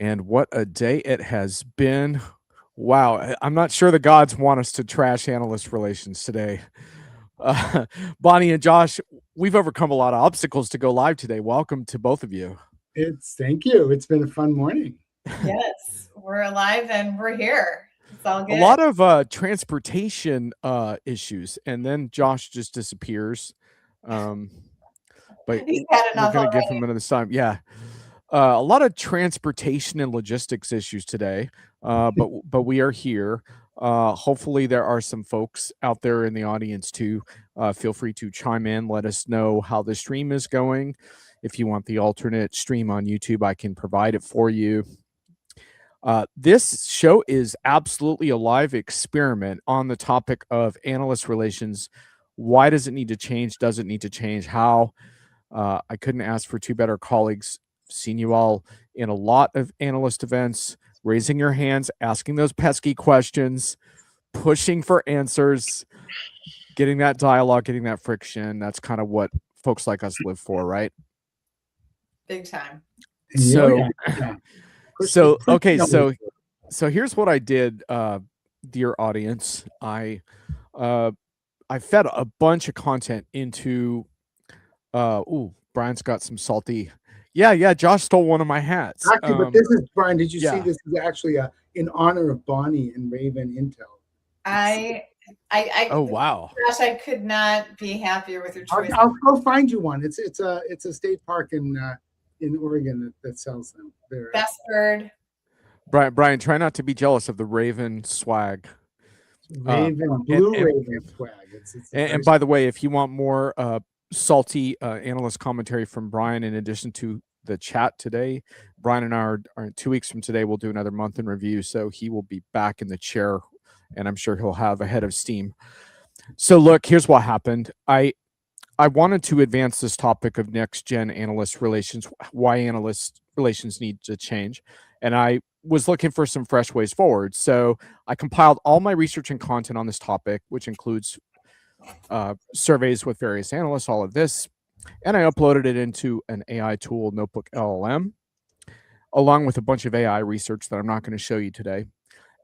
And what a day it has been. Wow, I'm not sure the gods want us to trash analyst relations today. Uh, Bonnie and Josh, we've overcome a lot of obstacles to go live today. Welcome to both of you. Thank you. It's been a fun morning. Yes, we're alive and we're here. It's all A good. lot of transportation issues, and then Josh just disappears. But He's had we're enough going to give already. him another time. Yeah. A lot of transportation and logistics issues today, but we are here. Hopefully, there are some folks out there in the audience too. Feel free to chime in. Let us know how the stream is going. If you want the alternate stream on YouTube, I can provide it for you. This show is absolutely a live experiment on the topic of analyst relations. Why does it need to change? Does it need to change? How? I couldn't ask for two better colleagues. Seen you all in a lot of analyst events, raising your hands, asking those pesky questions, pushing for answers, getting that dialogue, getting that friction. That's kind of what folks like us live for, right? Big time. So, Yeah. Okay, so here's what I did, dear audience. I fed a bunch of content into. Brian's got some salty. Yeah. Josh stole one of my hats. Actually, but this is Brian. Did you see yeah. this is actually in honor of Bonnie and Raven Intel? Oh wow. Gosh, I could not be happier with your choice. I'll go find you one. It's a state park in Oregon that sells them. Best bird. Brian, try not to be jealous of the Raven swag. Raven, blue Raven swag. And by the way, if you want more salty analyst commentary from Brian, in addition to the chat today, Brian and I are 2 weeks from today, we'll do another month in review. So he will be back in the chair, and I'm sure he'll have a head of steam. So look, here's what happened. I wanted to advance this topic of next gen analyst relations, why analyst relations need to change. And I was looking for some fresh ways forward. So I compiled all my research and content on this topic, which includes surveys with various analysts, all of this, and I uploaded it into an AI tool, Notebook LLM, along with a bunch of AI research that I'm not going to show you today.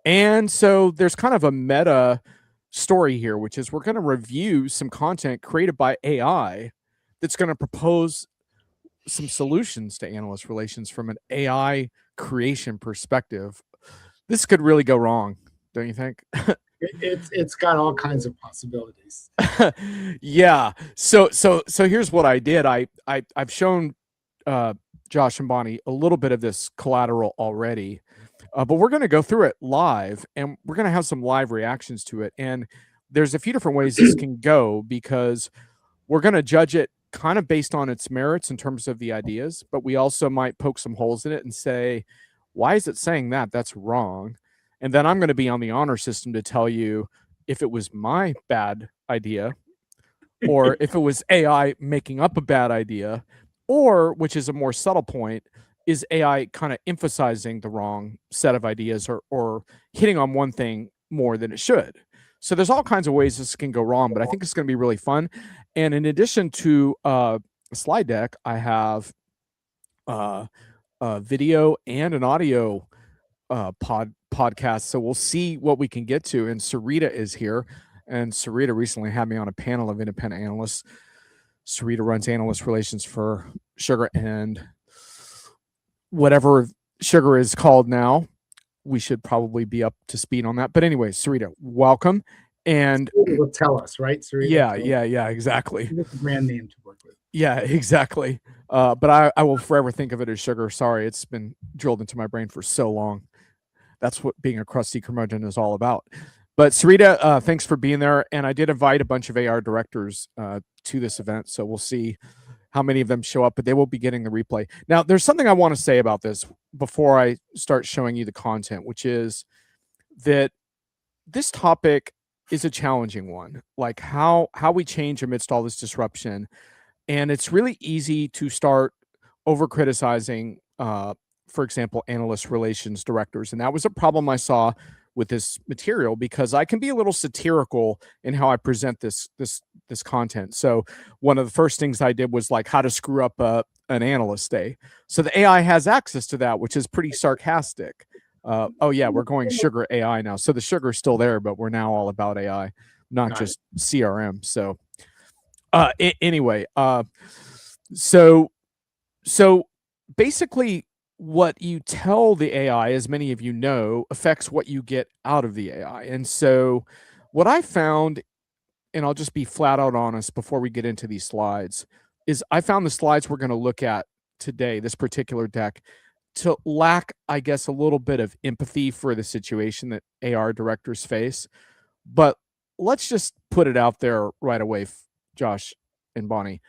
And so there's kind of a meta story here, which is we're going to review some content created by AI that's going to propose some solutions to analyst relations from an AI creation perspective. This could really go wrong, don't you think? It's got all kinds of possibilities. Yeah. So here's what I did. I've shown Josh and Bonnie a little bit of this collateral already, but we're going to go through it live, and we're going to have some live reactions to it. And there's a few different ways this can go, because we're going to judge it kind of based on its merits in terms of the ideas, but we also might poke some holes in it and say, why is it saying that? That's wrong. And then I'm going to be on the honor system to tell you if it was my bad idea, or if it was AI making up a bad idea, or, which is a more subtle point, is AI kind of emphasizing the wrong set of ideas, or hitting on one thing more than it should. So there's all kinds of ways this can go wrong, but I think it's going to be really fun. And in addition to a slide deck, I have a video and an audio podcast. So we'll see what we can get to. And Sarita is here. And Sarita recently had me on a panel of independent analysts. Sarita runs analyst relations for Sugar and whatever Sugar is called now. We should probably be up to speed on that. But anyway, Sarita, welcome. And it will tell us, right, Sarita? Yeah, exactly. It's a brand name to work with. Yeah, exactly. But I will forever think of it as Sugar. Sorry, it's been drilled into my brain for so long. That's what being a crusty curmudgeon is all about. But Sarita, thanks for being there. And I did invite a bunch of AR directors to this event, so we'll see how many of them show up, but they will be getting the replay. Now, there's something I want to say about this before I start showing you the content, which is that this topic is a challenging one, like how we change amidst all this disruption. And it's really easy to start over criticizing, for example, analyst relations directors. And that was a problem I saw with this material, because I can be a little satirical in how I present this content. So one of the first things I did was like how to screw up an analyst day. So the AI has access to that, which is pretty sarcastic. Oh yeah, we're going sugar AI now. So the sugar's still there, but we're now all about AI, not just CRM. So anyway, so basically what you tell the AI, as many of you know, affects what you get out of the AI. And so what I found, and I'll just be flat out honest before we get into these slides, is I found the slides we're going to look at today, this particular deck, to lack, I guess, a little bit of empathy for the situation that AR directors face. But let's just put it out there right away, Josh and Bonnie.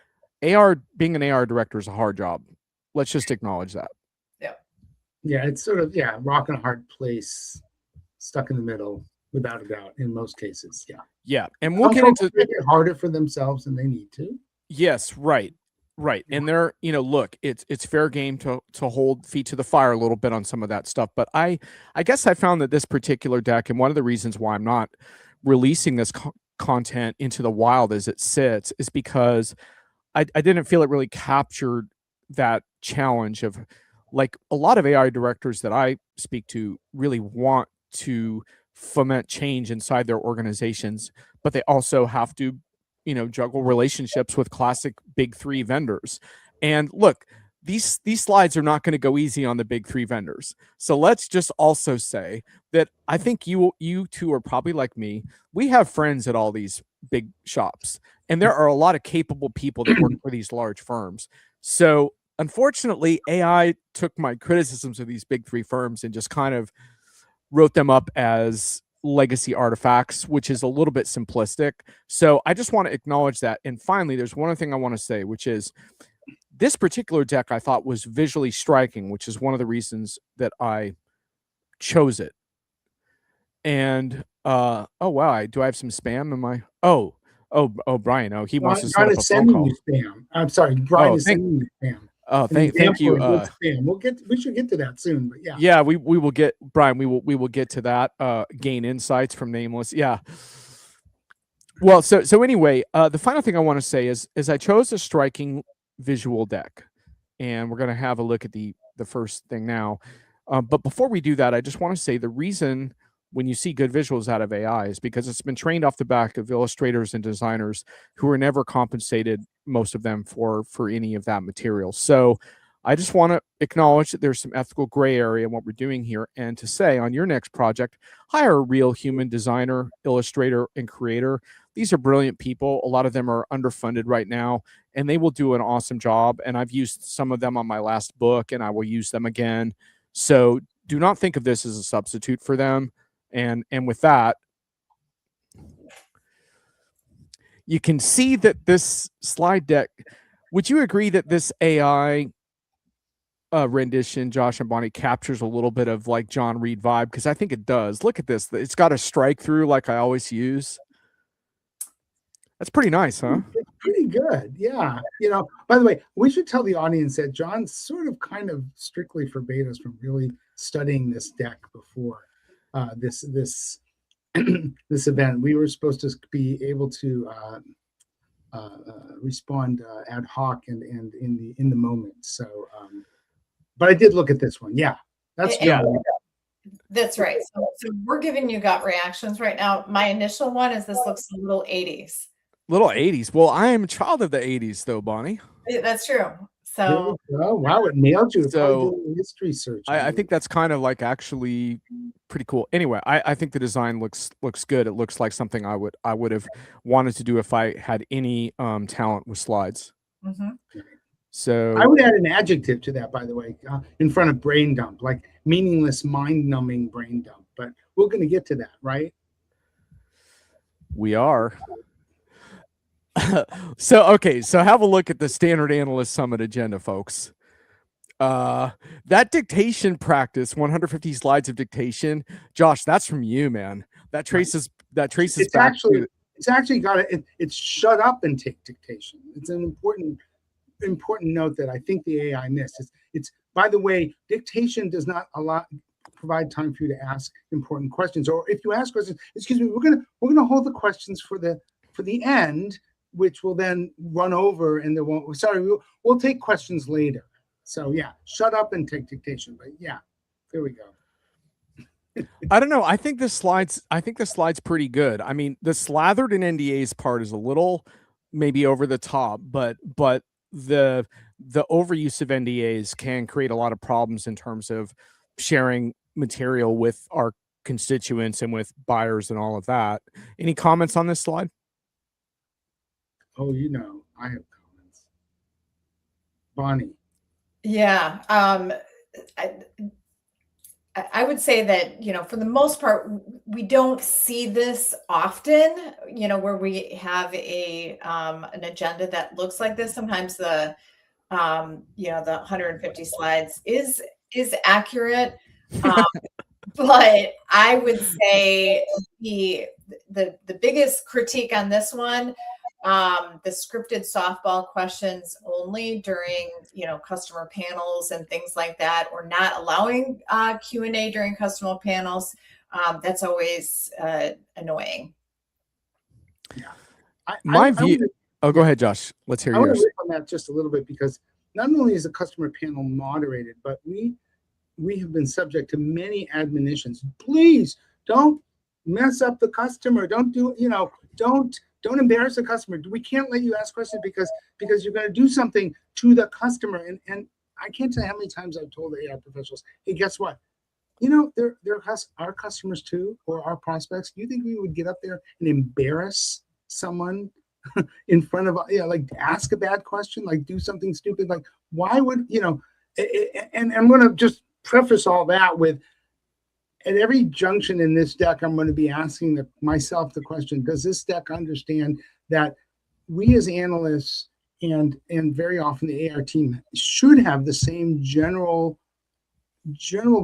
Being an AR director is a hard job. Let's just acknowledge that. Yeah, it's sort of rock and a hard place, stuck in the middle, without a doubt, in most cases. Yeah, and we'll get into make it harder for themselves than they need to. Yes, right. And they're, look, it's fair game to hold feet to the fire a little bit on some of that stuff. But I guess I found that this particular deck, and one of the reasons why I'm not releasing this content into the wild as it sits, is because I didn't feel it really captured that challenge of, like, a lot of AI directors that I speak to really want to foment change inside their organizations, but they also have to, juggle relationships with classic big three vendors. And look, these slides are not going to go easy on the big three vendors. So let's just also say that I think you two are probably like me. We have friends at all these big shops, and there are a lot of capable people that work for these large firms. So unfortunately, AI took my criticisms of these big three firms and just kind of wrote them up as legacy artifacts, which is a little bit simplistic. So I just want to acknowledge that. And finally, there's one other thing I want to say, which is this particular deck I thought was visually striking, which is one of the reasons that I chose it. And oh wow, do I have some spam? Am I? Oh, Brian. He wants to set up a phone call. Spam. I'm sorry, Brian is sending you spam. Oh, thank you. We should get to that soon, but yeah, we will get, Brian. We will get to that. Gain insights from Nameless. Yeah. Well, so anyway, the final thing I want to say is I chose a striking visual deck, and we're going to have a look at the first thing now. But before we do that, I just want to say the reason when you see good visuals out of AI is because it's been trained off the back of illustrators and designers who are never compensated, most of them, for any of that material. So I just want to acknowledge that there's some ethical gray area in what we're doing here, and to say on your next project, hire a real human designer, illustrator, and creator. These are brilliant people. A lot of them are underfunded right now, and they will do an awesome job. And I've used some of them on my last book, and I will use them again. So do not think of this as a substitute for them. And with that, you can see that this slide deck, would you agree that this AI rendition, Josh and Bonnie, captures a little bit of like John Reed vibe? Because I think it does. Look at this. It's got a strike through like I always use. That's pretty nice, huh? It's pretty good. Yeah. By the way, we should tell the audience that John sort of kind of strictly forbade us from really studying this deck before this this event. We were supposed to be able to respond ad hoc and in the moment. So, but I did look at this one. Yeah, that's That's right. So we're giving you gut reactions right now. My initial one is this looks a little 80s. Little 80s. Well, I am a child of the 80s, though, Bonnie. That's true. So wow, it nailed you. So history search. I think that's kind of like actually pretty cool. Anyway, I think the design looks good. It looks like something I would have wanted to do if I had any talent with slides. Mm-hmm. So I would add an adjective to that, by the way, in front of brain dump, like meaningless, mind-numbing brain dump. But we're going to get to that, right? We are. So have a look at the Standard Analyst Summit agenda, folks. That dictation practice, 150 slides of dictation, Josh, that's from you, man. That traces back to. It's actually got it. It's shut up and take dictation. It's an important note that I think the AI missed. It's by the way, dictation does not provide time for you to ask important questions. Or if you ask questions, excuse me, we're gonna hold the questions for the end. which will then run over, and there won't. Sorry, we'll take questions later. So yeah, shut up and take dictation. But yeah, there we go. I don't know. I think this slide's pretty good. I mean, the slathered in NDAs part is a little maybe over the top, but the overuse of NDAs can create a lot of problems in terms of sharing material with our constituents and with buyers and all of that. Any comments on this slide? Oh, I have comments. Bonnie. Yeah. I would say that, for the most part, we don't see this often, where we have an agenda that looks like this. Sometimes the 150 slides is accurate. But I would say the biggest critique on this one, the scripted softball questions only during customer panels and things like that, or not allowing Q&A during customer panels. That's always annoying. Yeah. Go ahead, Josh. Let's hear yours. I want to riff on that just a little bit, because not only is the customer panel moderated, but we have been subject to many admonitions. Please don't mess up the customer. Don't do, don't embarrass the customer. We can't let you ask questions because you're going to do something to the customer. And I can't tell you how many times I've told the AI professionals, hey, guess what? They're our customers too, or our prospects. Do you think we would get up there and embarrass someone in front of, like ask a bad question, like do something stupid? Like, why would, and I'm going to just preface all that with, at every junction in this deck, I'm going to be asking myself the question, does this deck understand that we as analysts and very often the AR team should have the same general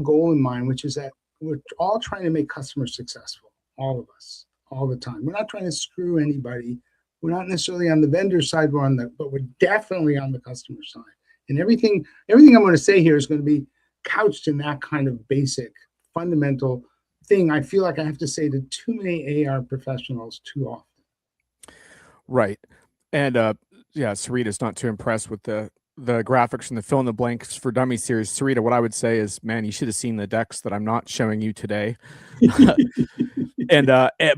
goal in mind, which is that we're all trying to make customers successful, all of us, all the time. We're not trying to screw anybody. We're not necessarily on the vendor side, but we're definitely on the customer side. And everything I'm going to say here is going to be couched in that kind of basic fundamental thing I feel like I have to say to too many AR professionals too often. Right. And Sarita's not too impressed with the graphics and the fill in the blanks for dummy series. Sarita, what I would say is, man, you should have seen the decks that I'm not showing you today. And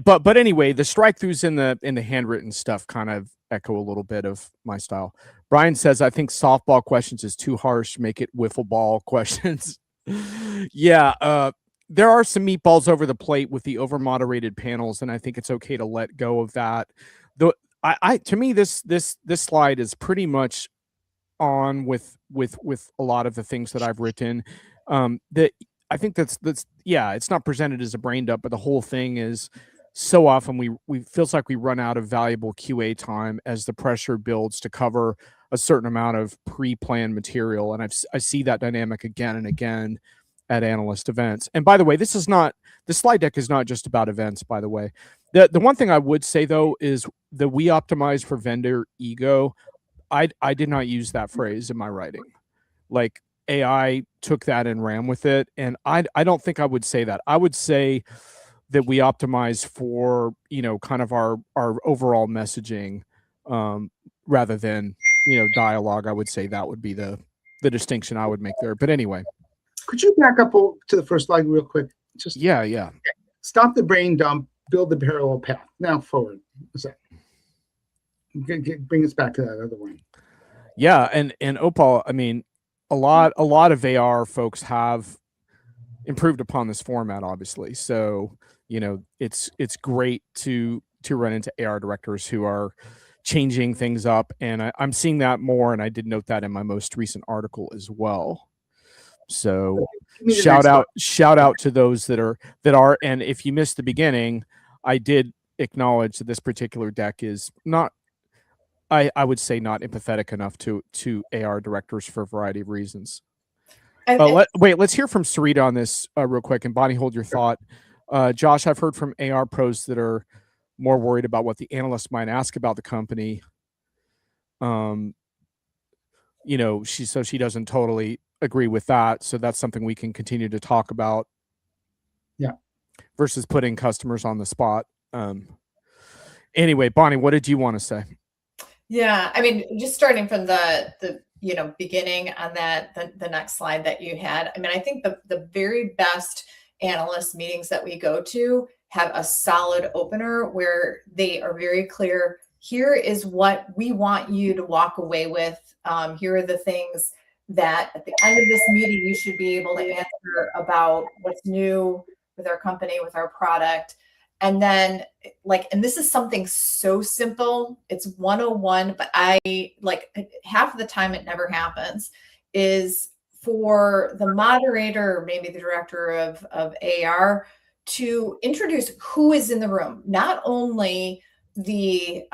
but anyway, the strike throughs in the handwritten stuff kind of echo a little bit of my style. Brian says, I think softball questions is too harsh. Make it wiffle ball questions. Yeah. There are some meatballs over the plate with the over moderated panels, and I think it's okay to let go of that. Though to me, this slide is pretty much on with a lot of the things that I've written. That I think that's it's not presented as a brain dump, but the whole thing is so often we feels like we run out of valuable QA time as the pressure builds to cover a certain amount of pre-planned material, and I see that dynamic again and again at analyst events. And by the way, the slide deck is not just about events, by the way. The one thing I would say though is that we optimize for vendor ego. I did not use that phrase in my writing. Like, AI took that and ran with it, and I don't think I would say that. I would say that we optimize for kind of our overall messaging rather than dialogue. I would say that would be the distinction I would make there. But anyway. Could you back up to the first slide real quick? Just yeah. Stop the brain dump, build the parallel path. Now forward. Bring us back to that other one. Yeah, and Opal, I mean, a lot of AR folks have improved upon this format, obviously. So, it's great to run into AR directors who are changing things up, and I'm seeing that more, and I did note that in my most recent article as well. So shout out to those that are, and if you missed the beginning, I did acknowledge that this particular deck is not, I would say, not empathetic enough to AR directors for a variety of reasons. Let's hear from Sarita on this real quick, and Bonnie, hold your thought. Josh, I've heard from AR pros that are more worried about what the analyst might ask about the company. She doesn't totally agree with that. So that's something we can continue to talk about. Yeah. Versus putting customers on the spot. Anyway, Bonnie, what did you want to say? Yeah, I mean, just starting from the beginning on the next slide that you had. I mean, I think the very best analyst meetings that we go to have a solid opener where they are very clear. Here is what we want you to walk away with. Here are the things that at the end of this meeting you should be able to answer about what's new with our company, with our product. And then and this is something so simple, it's 101, but I like half of the time it never happens, is for the moderator or maybe the director of AR to introduce who is in the room, not only the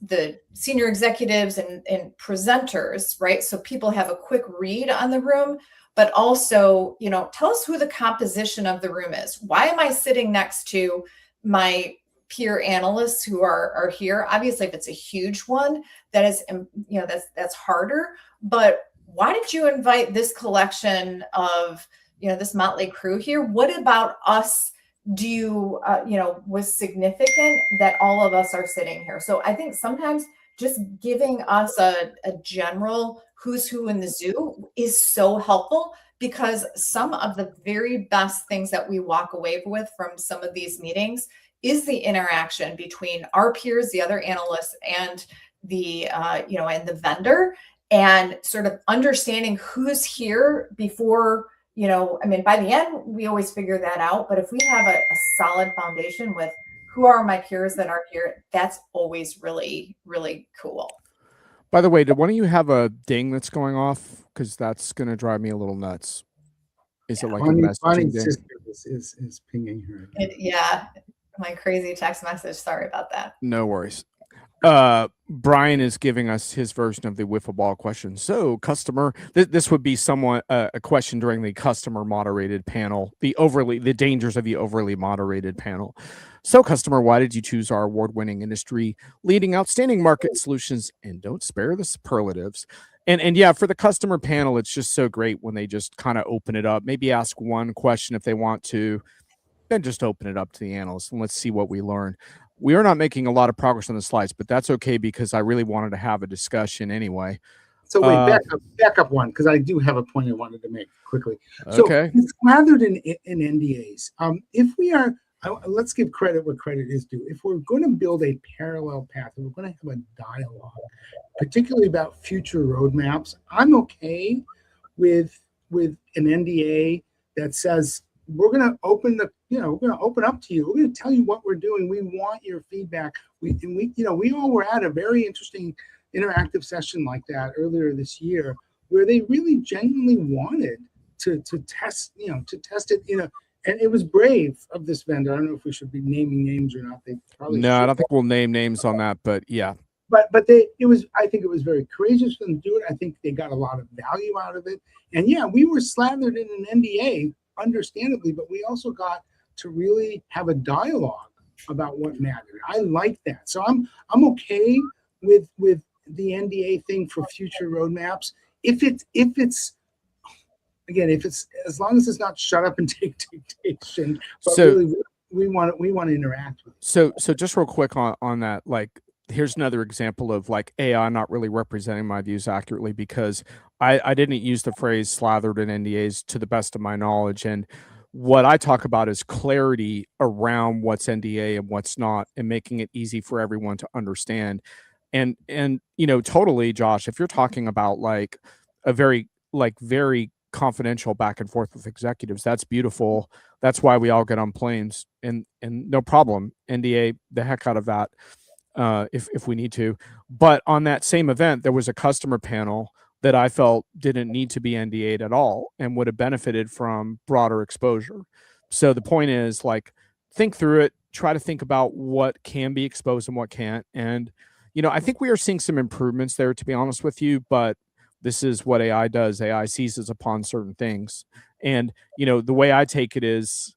the senior executives and presenters, right? So people have a quick read on the room, but also, tell us who the composition of the room is. Why am I sitting next to my peer analysts who are here? Obviously, if it's a huge one, that is, that's harder. But why did you invite this collection of, this motley crew here? What about us was significant that all of us are sitting here? So I think sometimes just giving us a general who's who in the zoo is so helpful, because some of the very best things that we walk away with from some of these meetings is the interaction between our peers, the other analysts, and the and the vendor, and sort of understanding who's here before, I mean, by the end, we always figure that out. But if we have a solid foundation with who are my peers that are here, that's always really, really cool. By the way, did one of you have a ding that's going off? Because that's going to drive me a little nuts. Is it like a messaging Bonnie's ding? sister is pinging her. My crazy text message. Sorry about that. No worries. Brian is giving us his version of the wiffle ball question. So, customer, this would be somewhat a question during the customer moderated panel, the dangers of the overly moderated panel. So, customer, why did you choose our award-winning industry leading outstanding market solutions? And don't spare the superlatives. And yeah, for the customer panel, it's just so great when they just kind of open it up, maybe ask one question if they want to, then just open it up to the analysts and let's see what we learn. We are not making a lot of progress on the slides, but that's okay because I really wanted to have a discussion anyway. So wait, back up one, because I do have a point I wanted to make quickly. So okay. It's gathered in NDAs. If we are, let's give credit where credit is due. If we're going to build a parallel path, if we're going to have a dialogue, particularly about future roadmaps, I'm okay with an NDA that says we're going to open up to you. We're going to tell you what we're doing. We want your feedback. We all were at a very interesting interactive session like that earlier this year, where they really genuinely wanted to test it, and it was brave of this vendor. I don't know if we should be naming names or not. They probably no, I don't think we'll name names on that, but yeah. But I think it was very courageous for them to do it. I think they got a lot of value out of it. And yeah, we were slathered in an NDA, understandably, but we also got to really have a dialogue about what mattered. I like that. So I'm okay with the NDA thing for future roadmaps. If it's as long as it's not shut up and take dictation, but so, really we want to interact with it. So just real quick on that, like, here's another example of like AI not really representing my views accurately, because I didn't use the phrase slathered in NDAs to the best of my knowledge. And what I talk about is clarity around what's NDA and what's not, and making it easy for everyone to understand. And totally, Josh, if you're talking about like a very confidential back and forth with executives, that's beautiful. That's why we all get on planes, and no problem, NDA the heck out of that. If we need to. But on that same event, there was a customer panel that I felt didn't need to be NDA'd at all and would have benefited from broader exposure. So the point is, like, think through it, try to think about what can be exposed and what can't. And, I think we are seeing some improvements there, to be honest with you, but this is what AI does. AI seizes upon certain things. And, the way I take it is,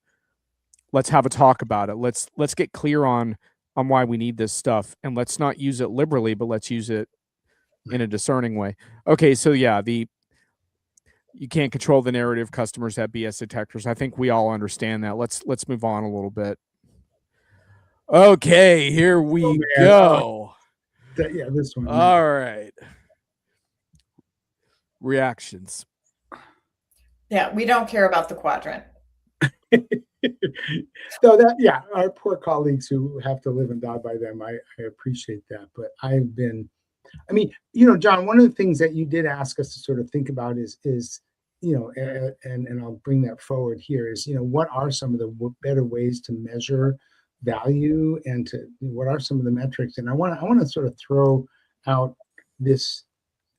let's have a talk about it. Let's get clear on why we need this stuff, and let's not use it liberally, but let's use it in a discerning way. Okay, so yeah, you can't control the narrative. Customers have BS detectors. I think we all understand that. Let's move on a little bit. Okay, here we go. Yeah, this one. All right. Reactions. Yeah, we don't care about the quadrant. So that, yeah, our poor colleagues who have to live and die by them, I appreciate that. But I've been, I mean, John, one of the things that you did ask us to sort of think about is and I'll bring that forward here is, what are some of the better ways to measure value and what are some of the metrics? And I want to sort of throw out this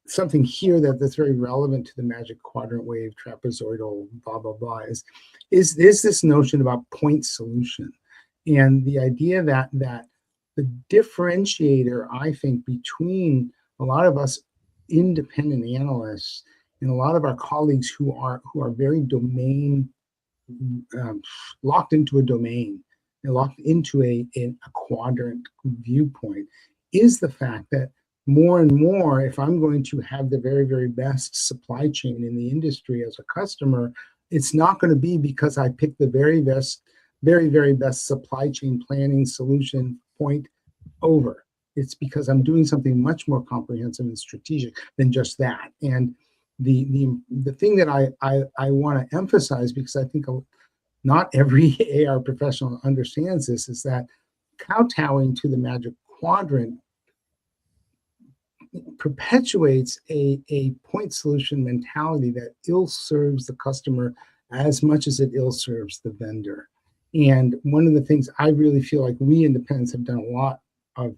something here that's very relevant to the magic quadrant wave, trapezoidal, blah, blah, blah, is this notion about point solution. And the idea that the differentiator, I think, between a lot of us independent analysts and a lot of our colleagues who are very domain locked into a domain and locked into a quadrant viewpoint is the fact that more and more, if I'm going to have the very, very best supply chain in the industry as a customer, it's not going to be because I picked the very very best supply chain planning solution point over. It's because I'm doing something much more comprehensive and strategic than just that. And the thing that I want to emphasize, because I think not every AR professional understands this, is that kowtowing to the magic quadrant perpetuates a point solution mentality that ill serves the customer as much as it ill serves the vendor. And one of the things I really feel like we independents have done a lot of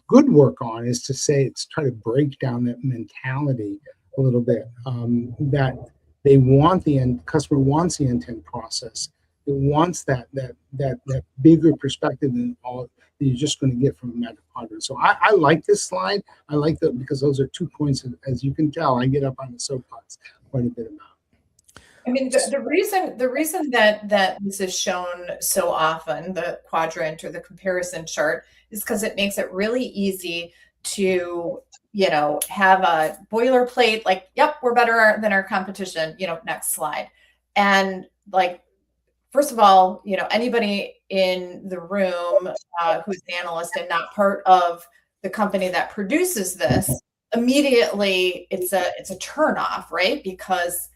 good work on is to try to break down that mentality a little bit, that they want the end customer wants the end-to-end process. It wants that bigger perspective than all that you're just going to get from a magic quadrant. So I like this slide. I like that because those are 2 points, as you can tell, I get up on the soapbox quite a bit about. I mean, the reason that this is shown so often, the quadrant or the comparison chart, is because it makes it really easy to, have a boilerplate like, yep, we're better than our competition, next slide. And like, first of all, anybody in the room who's an analyst and not part of the company that produces this, immediately it's a turnoff, right? Because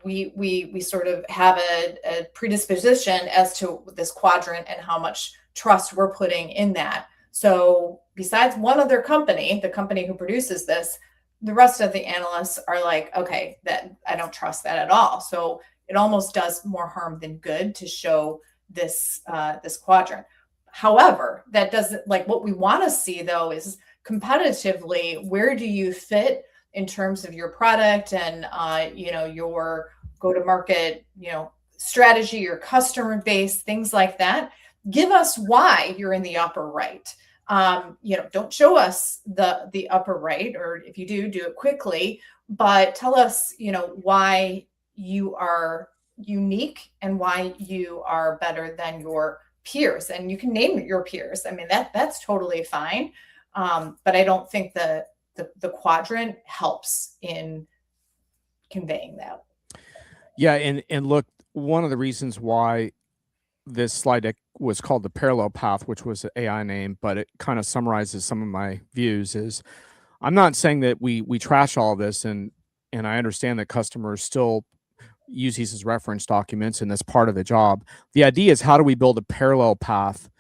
we sort of have a predisposition as to this quadrant and how much trust we're putting in that. So besides one other company, the company who produces this, the rest of the analysts are like, okay, that I don't trust that at all. So it almost does more harm than good to show this this quadrant. However, that doesn't, like, what we want to see though is competitively, where do you fit in terms of your product and your go-to-market strategy, your customer base, things like that. Give us why you're in the upper right. Don't show us the upper right, or if you do it quickly, but tell us why you are unique and why you are better than your peers. And you can name your peers. I mean, that's totally fine. But I don't think the quadrant helps in conveying that. Yeah, and look, one of the reasons why this slide deck was called the parallel path, which was an AI name, but it kind of summarizes some of my views, is I'm not saying that we trash all of this, and I understand that customers still use these as reference documents, and that's part of the job. The idea is, how do we build a parallel path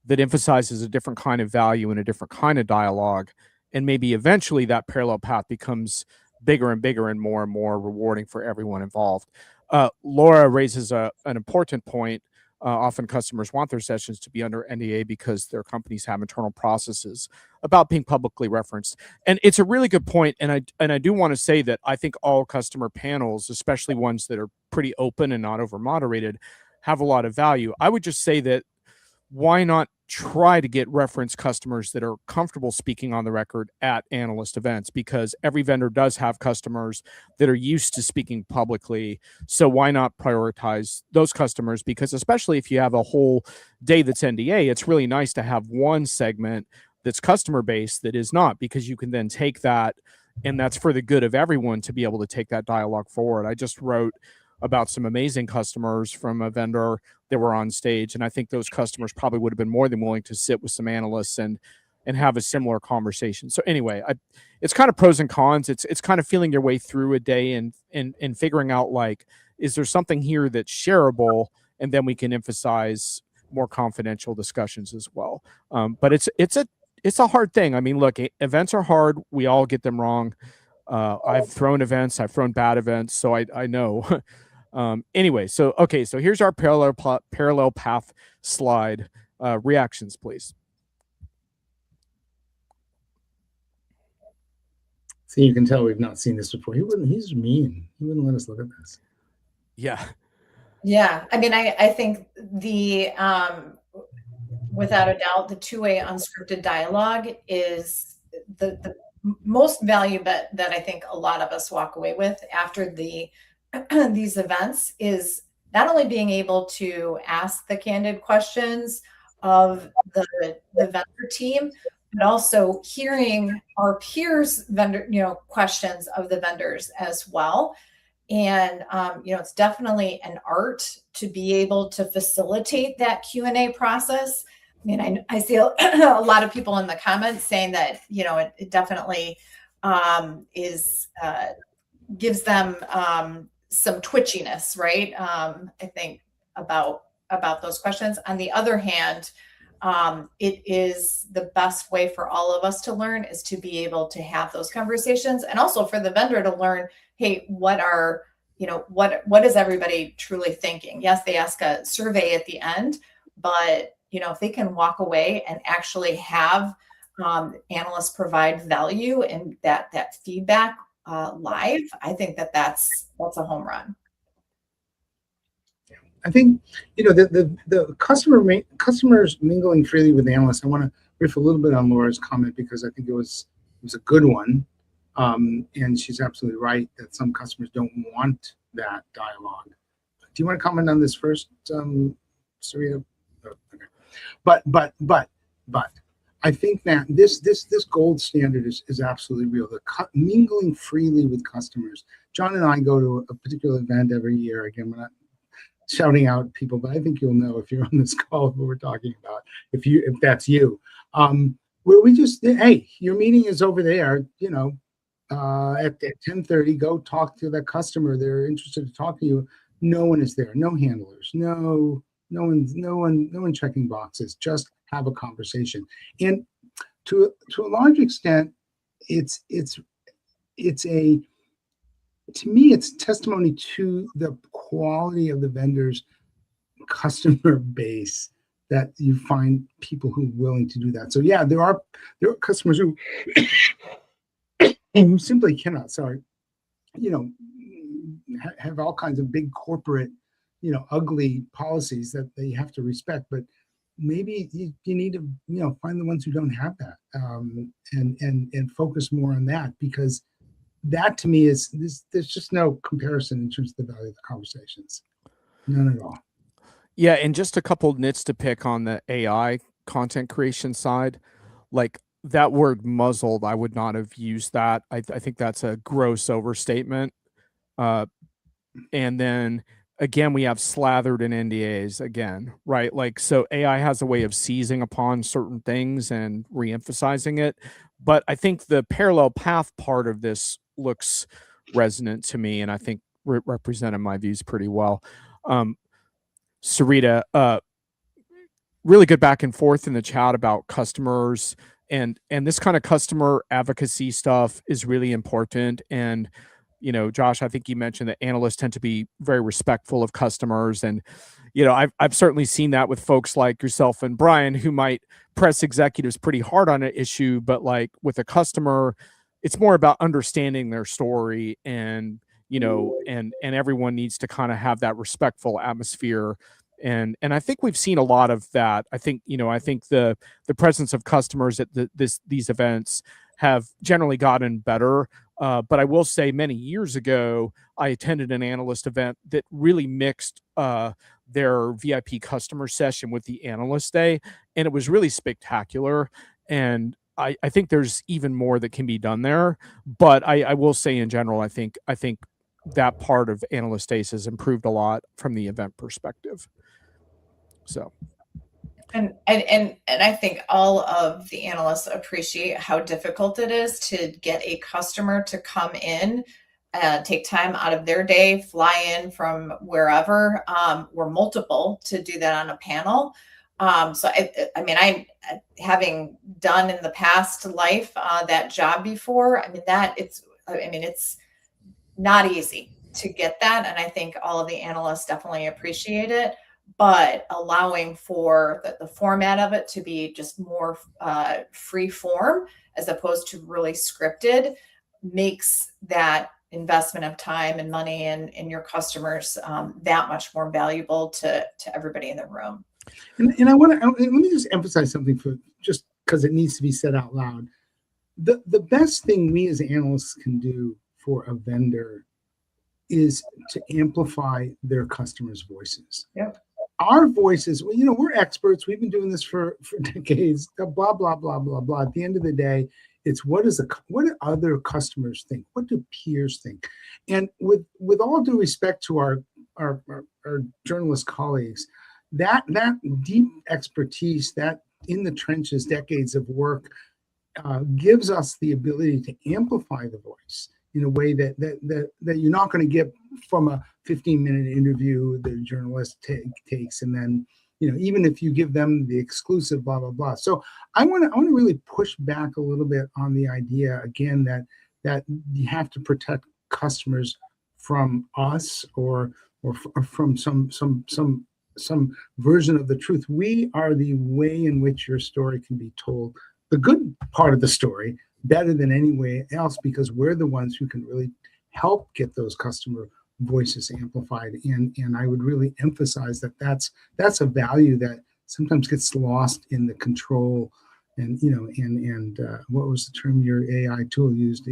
that emphasizes a different kind of value and a different kind of dialogue, and maybe eventually that parallel path becomes bigger and bigger and more rewarding for everyone involved. Laura raises an important point. Often customers want their sessions to be under NDA because their companies have internal processes about being publicly referenced. And it's a really good point. And I do want to say that I think all customer panels, especially ones that are pretty open and not over moderated, have a lot of value. I would just say that why not try to get reference customers that are comfortable speaking on the record at analyst events, because every vendor does have customers that are used to speaking publicly. So why not prioritize those customers? Because especially if you have a whole day that's NDA, it's really nice to have one segment that's customer based that is not, because you can then take that, and that's for the good of everyone to be able to take that dialogue forward. I just wrote about some amazing customers from a vendor that were on stage, and I think those customers probably would have been more than willing to sit with some analysts and and have a similar conversation. So anyway, it's kind of pros and cons. It's kind of feeling your way through a day and figuring out, like, is there something here that's shareable, and then we can emphasize more confidential discussions as well. But it's a hard thing. I mean, look, events are hard. We all get them wrong. I've thrown events, I've thrown bad events, so I know. Anyway, so okay, so here's our parallel path slide. Reactions, please. See, you can tell we've not seen this before. He's mean. He wouldn't let us look at this. Yeah. Yeah. I mean, I think the without a doubt, the two-way unscripted dialogue is the most value that I think a lot of us walk away with after these events is not only being able to ask the candid questions of the vendor team, but also hearing our peers' vendor, questions of the vendors as well. And it's definitely an art to be able to facilitate that Q&A process. I mean, I see a lot of people in the comments saying that it definitely gives them some twitchiness, right? I think about those questions. On the other hand, it is the best way for all of us to learn is to be able to have those conversations, and also for the vendor to learn, hey, what is everybody truly thinking? Yes, they ask a survey at the end, but if they can walk away and actually have analysts provide value and that feedback live, I think that's a home run. I think the customers mingling freely with analysts. I want to riff a little bit on Laura's comment because I think it was a good one, and she's absolutely right that some customers don't want that dialogue. Do you want to comment on this first, Sarita? Oh, okay. But I think that this gold standard is absolutely real. The mingling freely with customers. John and I go to a particular event every year. Again, we're not shouting out people, but I think you'll know if you're on this call what we're talking about. If that's you, where we just, hey, your meeting is over there. At 10:30, go talk to that customer. They're interested to talk to you. No one is there. No handlers. No one checking boxes. Just have a conversation. And to a large extent, to me, it's testimony to the quality of the vendor's customer base that you find people who are willing to do that. So yeah, there are customers who simply cannot, have all kinds of big corporate, ugly policies that they have to respect. But maybe you need to, find the ones who don't have that, and focus more on that, because that to me there's just no comparison in terms of the value of the conversations. None at all. Yeah, and just a couple nits to pick on the AI content creation side. Like that word muzzled, I would not have used that. I think that's a gross overstatement. And then again, we have slathered in NDAs again, right? Like, so AI has a way of seizing upon certain things and reemphasizing it. But I think the parallel path part of this looks resonant to me, and I think represented my views pretty well. Sarita, really good back and forth in the chat about customers, and this kind of customer advocacy stuff is really important. And Josh, I think you mentioned that analysts tend to be very respectful of customers, and I've certainly seen that with folks like yourself and Brian, who might press executives pretty hard on an issue, but like with a customer, it's more about understanding their story, and and everyone needs to kind of have that respectful atmosphere. And I think we've seen a lot of that. I think the presence of customers at these events have generally gotten better. But I will say, many years ago, I attended an analyst event that really mixed their VIP customer session with the analyst day, and it was really spectacular. And I think there's even more that can be done there. But I will say, in general, I think that part of analyst days has improved a lot from the event perspective. So, And I think all of the analysts appreciate how difficult it is to get a customer to come in, take time out of their day, fly in from wherever, or multiple to do that on a panel. So I mean, I having done in the past life that job before, I mean it's not easy to get that, and I think all of the analysts definitely appreciate it. But allowing for the format of it to be just more free form as opposed to really scripted makes that investment of time and money and your customers that much more valuable to everybody in the room. And I want to let me just emphasize something for just because it needs to be said out loud. The best thing we as analysts can do for a vendor is to amplify their customers' voices. Yep. Our voices, well, we're experts. We've been doing this for decades. Blah blah blah blah blah. At the end of the day, it's what do other customers think? What do peers think? And with all due respect to our journalist colleagues, that deep expertise, that in the trenches, decades of work, gives us the ability to amplify the voice in a way that you're not going to get from a 15-minute interview the journalist takes, and then even if you give them the exclusive blah blah blah. So I want to really push back a little bit on the idea again that you have to protect customers from us or from some version of the truth. We are the way in which your story can be told, the good part of the story, better than anywhere else, because we're the ones who can really help get those customer voices amplified. And I would really emphasize that's a value that sometimes gets lost in the control and what was the term your AI tool used?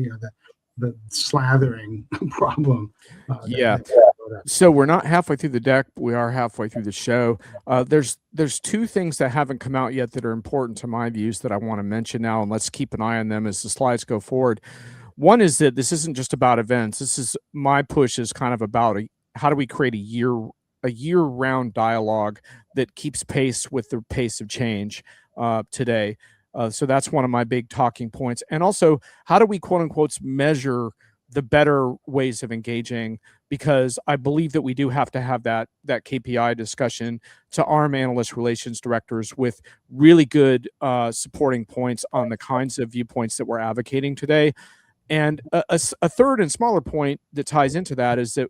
The slathering problem. Yeah. So we're not halfway through the deck. We are halfway through the show. There's two things that haven't come out yet that are important to my views that I want to mention now, and let's keep an eye on them as the slides go forward. One is that this isn't just about events. This is my push is kind of about how do we create a year-round dialogue that keeps pace with the pace of change today. So that's one of my big talking points. And also, how do we quote unquote measure the better ways of engaging? Because I believe that we do have to have that KPI discussion to arm analyst relations directors with really good supporting points on the kinds of viewpoints that we're advocating today. And a third and smaller point that ties into that is that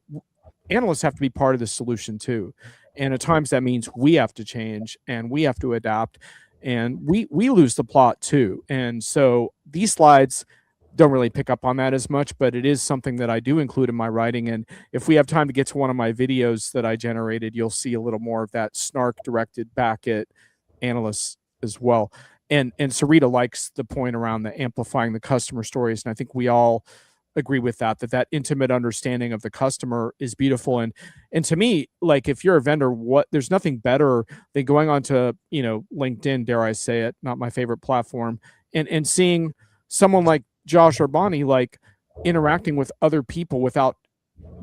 analysts have to be part of the solution too. And at times that means we have to change and we have to adapt, and we lose the plot too. And so these slides don't really pick up on that as much, but it is something that I do include in my writing. And if we have time to get to one of my videos that I generated, you'll see a little more of that snark directed back at analysts as well. And Sarita likes the point around the amplifying the customer stories. And I think we all agree with that intimate understanding of the customer is beautiful. And to me, like if you're a vendor, there's nothing better than going onto, LinkedIn, dare I say it, not my favorite platform, and seeing someone like Josh or Bonnie, like interacting with other people without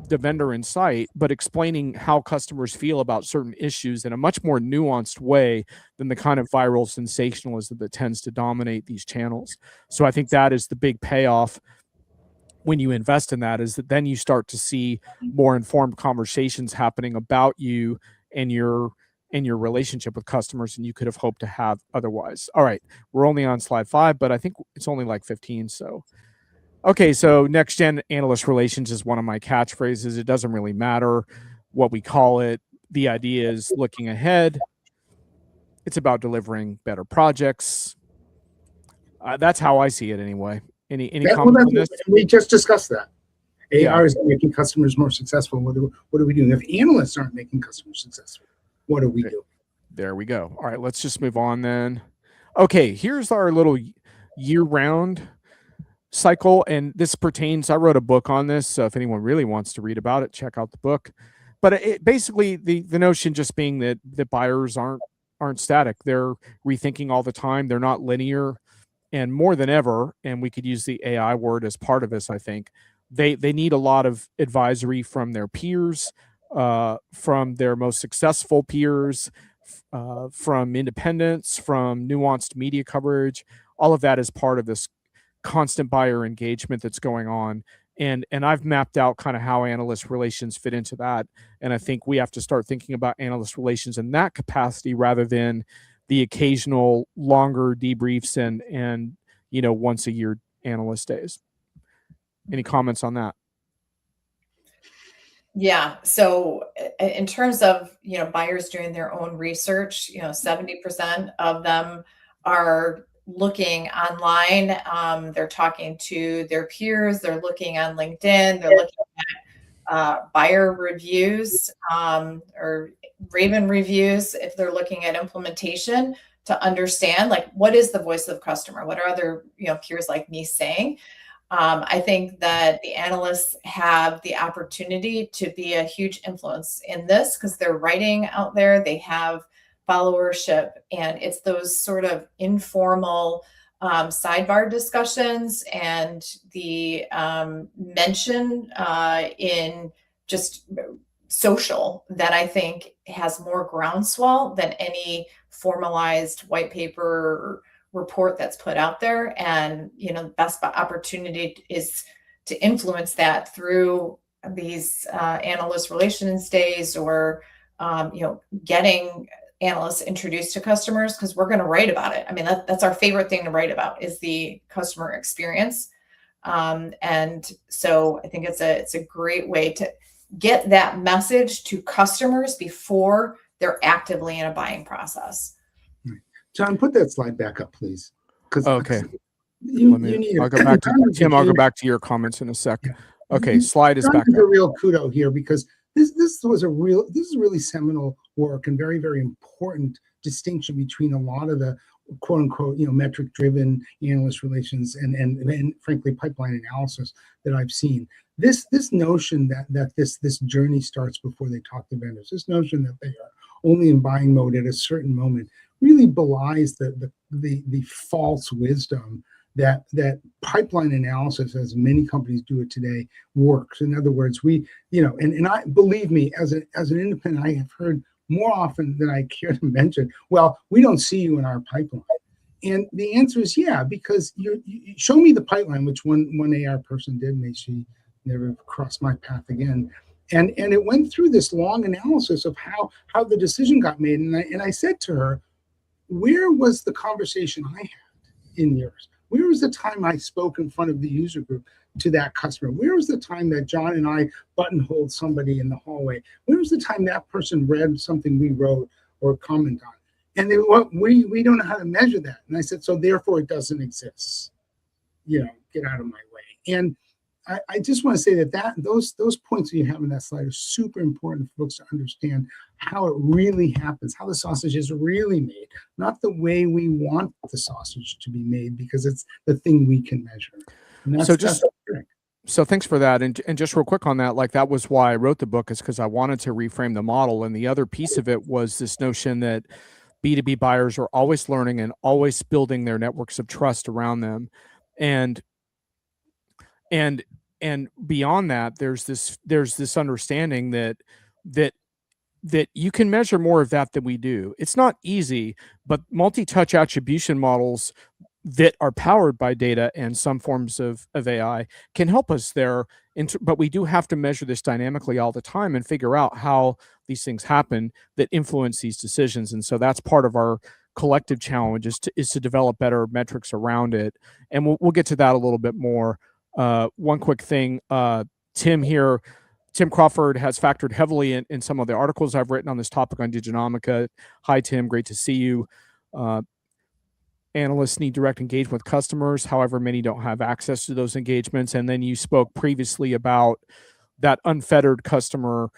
the vendor in sight, but explaining how customers feel about certain issues in a much more nuanced way than the kind of viral sensationalism that tends to dominate these channels. So I think that is the big payoff when you invest in that, is that then you start to see more informed conversations happening about you and your relationship with customers than you could have hoped to have otherwise. All right, we're only on slide 5, but I think it's only like 15. So, okay, so next gen analyst relations is one of my catchphrases. It doesn't really matter what we call it. The idea is looking ahead. It's about delivering better projects. That's how I see it anyway. Any comments on this? We just discussed that. Yeah. AR is making customers more successful. What are we doing? If analysts aren't making customers successful, what do we do? There we go. All right, let's just move on then. Okay, here's our little year-round cycle, and this pertains, I wrote a book on this, so if anyone really wants to read about it, check out the book. But it basically, the notion just being that buyers aren't static. They're rethinking all the time. They're not linear. And more than ever, and we could use the AI word as part of this, I think, they need a lot of advisory from their peers, from their most successful peers, from independents, from nuanced media coverage. All of that is part of this constant buyer engagement that's going on. And I've mapped out kind of how analyst relations fit into that. And I think we have to start thinking about analyst relations in that capacity rather than the occasional longer debriefs and once a year analyst days. Any comments on that? Yeah. So in terms of, buyers doing their own research, 70% of them are looking online. They're talking to their peers. They're looking on LinkedIn. They're looking at buyer reviews or Raven reviews if they're looking at implementation to understand, like, what is the voice of the customer? What are other, peers like me saying? I think that the analysts have the opportunity to be a huge influence in this because they're writing out there, they have followership, and it's those sort of informal sidebar discussions and the mention in just social that I think has more groundswell than any formalized white paper or report that's put out there. And the best opportunity is to influence that through these analyst relations days or getting analysts introduced to customers, because we're going to write about it. I mean, that's our favorite thing to write about is the customer experience. And so I think it's a great way to get that message to customers before they're actively in a buying process. John, put that slide back up, please. Okay. I'll go back to Tim. I'll go back to your comments in a sec. Yeah. Okay, slide is back up. A real kudo here because this is really seminal work and very, very important distinction between a lot of the quote unquote metric driven analyst relations and frankly pipeline analysis that I've seen. This notion that this journey starts before they talk to vendors, this notion that they are only in buying mode at a certain moment, really belies the false wisdom that pipeline analysis, as many companies do it today, works. In other words, and I believe me, as an independent, I have heard more often than I care to mention, well, we don't see you in our pipeline. And the answer is yeah, because you show me the pipeline, which one AR person did, and she never crossed my path again. And it went through this long analysis of how the decision got made. And I said to her, where was the conversation I had in yours? Where was the time I spoke in front of the user group to that customer? Where was the time that John and I buttonholed somebody in the hallway? Where was the time that person read something we wrote or comment on? And they were, we don't know how to measure that. And I said, so therefore it doesn't exist. Get out of my way. And I just want to say that those points that you have in that slide are super important for folks to understand how it really happens, how the sausage is really made, not the way we want the sausage to be made, because it's the thing we can measure. So thanks for that. And just real quick on that, like that was why I wrote the book, is because I wanted to reframe the model. And the other piece of it was this notion that B2B buyers are always learning and always building their networks of trust around them. And beyond that, there's this understanding that you can measure more of that than we do. It's not easy, but multi-touch attribution models that are powered by data and some forms of AI can help us there. But we do have to measure this dynamically all the time and figure out how these things happen that influence these decisions. And so that's part of our collective challenge is to develop better metrics around it. And we'll get to that a little bit more. One quick thing, Tim Crawford has factored heavily in some of the articles I've written on this topic on Diginomica. Hi, Tim, great to see you. Analysts need direct engagement with customers. However, many don't have access to those engagements. And then you spoke previously about that unfettered customer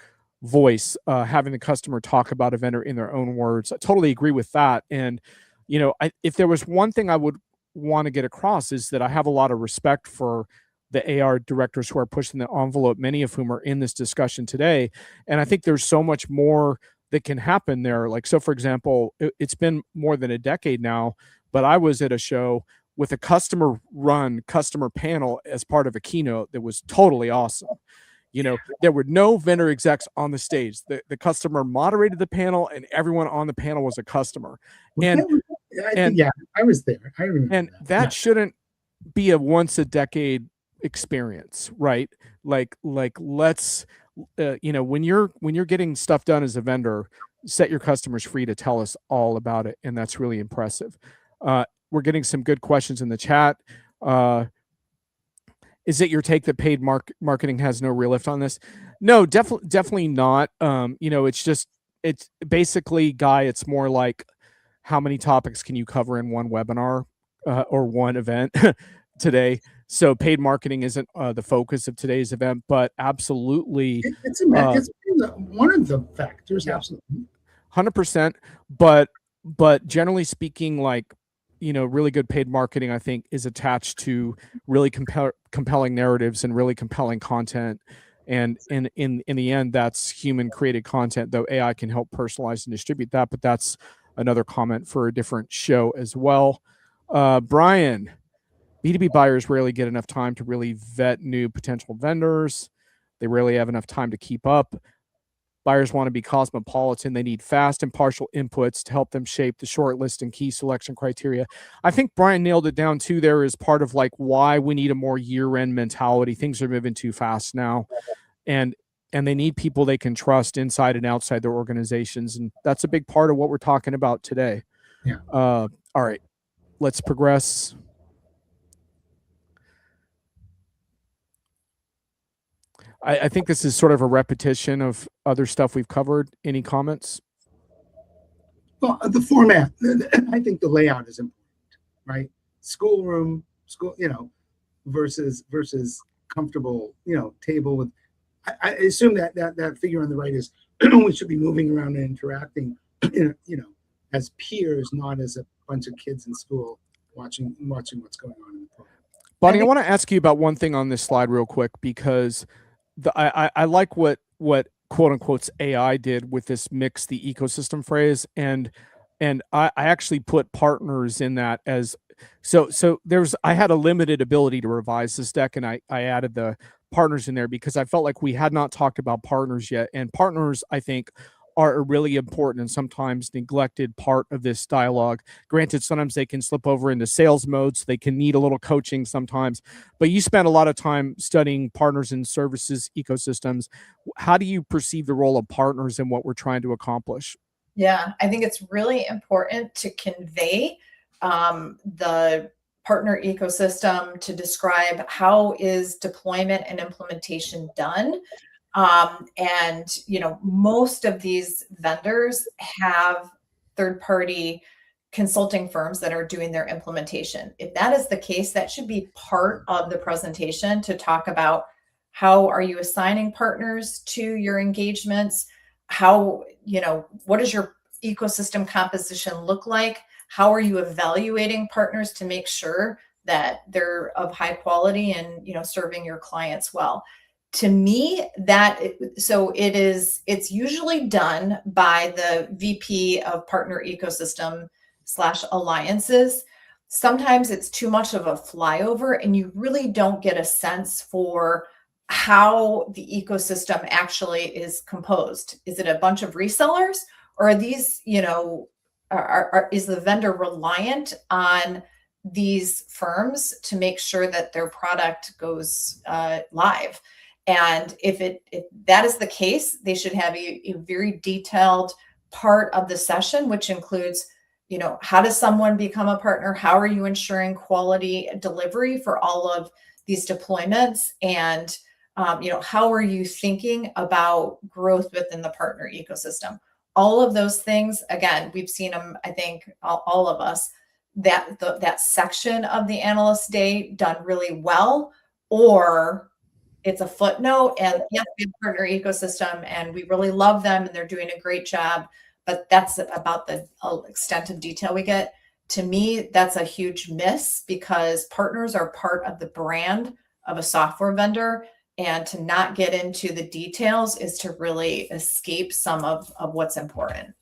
voice, having the customer talk about a vendor in their own words. I totally agree with that. And, if there was one thing I would want to get across is that I have a lot of respect for the AR directors who are pushing the envelope, many of whom are in this discussion today. And I think there's so much more that can happen there. Like, so for example, it's been more than a decade now, but I was at a show with a customer panel as part of a keynote that was totally awesome. There were no vendor execs on the stage. The customer moderated the panel, and everyone on the panel was a customer. And I was there. I remember and that shouldn't be a once a decade experience, right? Like let's when you're getting stuff done as a vendor, set your customers free to tell us all about it, and that's really impressive. We're getting some good questions in the chat. Is it your take that paid marketing has no real lift on this? No, definitely not. It's basically, Guy, it's more like how many topics can you cover in one webinar or one event today. So paid marketing isn't the focus of today's event, but absolutely, it's one of the factors. Yeah. Absolutely, 100%. But generally speaking, like, really good paid marketing, I think, is attached to really compelling narratives and really compelling content. And in the end, that's human created content, though AI can help personalize and distribute that. But that's another comment for a different show as well. Brian, B2B buyers rarely get enough time to really vet new potential vendors. They rarely have enough time to keep up. Buyers want to be cosmopolitan. They need fast, impartial inputs to help them shape the short list and key selection criteria. I think Brian nailed it down too. There is part of like why we need a more year-end mentality. Things are moving too fast now, and they need people they can trust inside and outside their organizations, and that's a big part of what we're talking about today. Yeah. All right, let's progress. I think this is sort of a repetition of other stuff we've covered. Any comments? Well, the format, I think the layout is important, right? School, versus comfortable, table with. I assume that figure on the right is we should be moving around and interacting, as peers, not as a bunch of kids in school watching what's going on in the program. Bonnie, I want to ask you about one thing on this slide real quick, because I like what quote unquote AI did with this mix the ecosystem phrase, and I actually put partners in that as so I had a limited ability to revise this deck, and I added the partners in there because I felt like we had not talked about partners yet, and partners, I think, are a really important and sometimes neglected part of this dialogue. Granted, sometimes they can slip over into sales mode, so they can need a little coaching sometimes, but you spent a lot of time studying partners and services ecosystems. How do you perceive the role of partners in what we're trying to accomplish? Yeah, I think it's really important to convey the partner ecosystem, to describe how is deployment and implementation done. And most of these vendors have third-party consulting firms that are doing their implementation. If that is the case, that should be part of the presentation, to talk about how are you assigning partners to your engagements? How, what does your ecosystem composition look like? How are you evaluating partners to make sure that they're of high quality and, serving your clients well? To me, it's usually done by the VP of partner ecosystem / alliances. Sometimes it's too much of a flyover, and you really don't get a sense for how the ecosystem actually is composed. Is it a bunch of resellers, or are these, is the vendor reliant on these firms to make sure that their product goes live? And if that is the case, they should have a very detailed part of the session, which includes, how does someone become a partner? How are you ensuring quality delivery for all of these deployments? And, how are you thinking about growth within the partner ecosystem? All of those things, again, we've seen them, I think, all of us, that section of the analyst day done really well, or it's a footnote, and yes, we have a partner ecosystem and we really love them and they're doing a great job, but that's about the extent of detail we get. To me, that's a huge miss, because partners are part of the brand of a software vendor, and to not get into the details is to really escape some of what's important.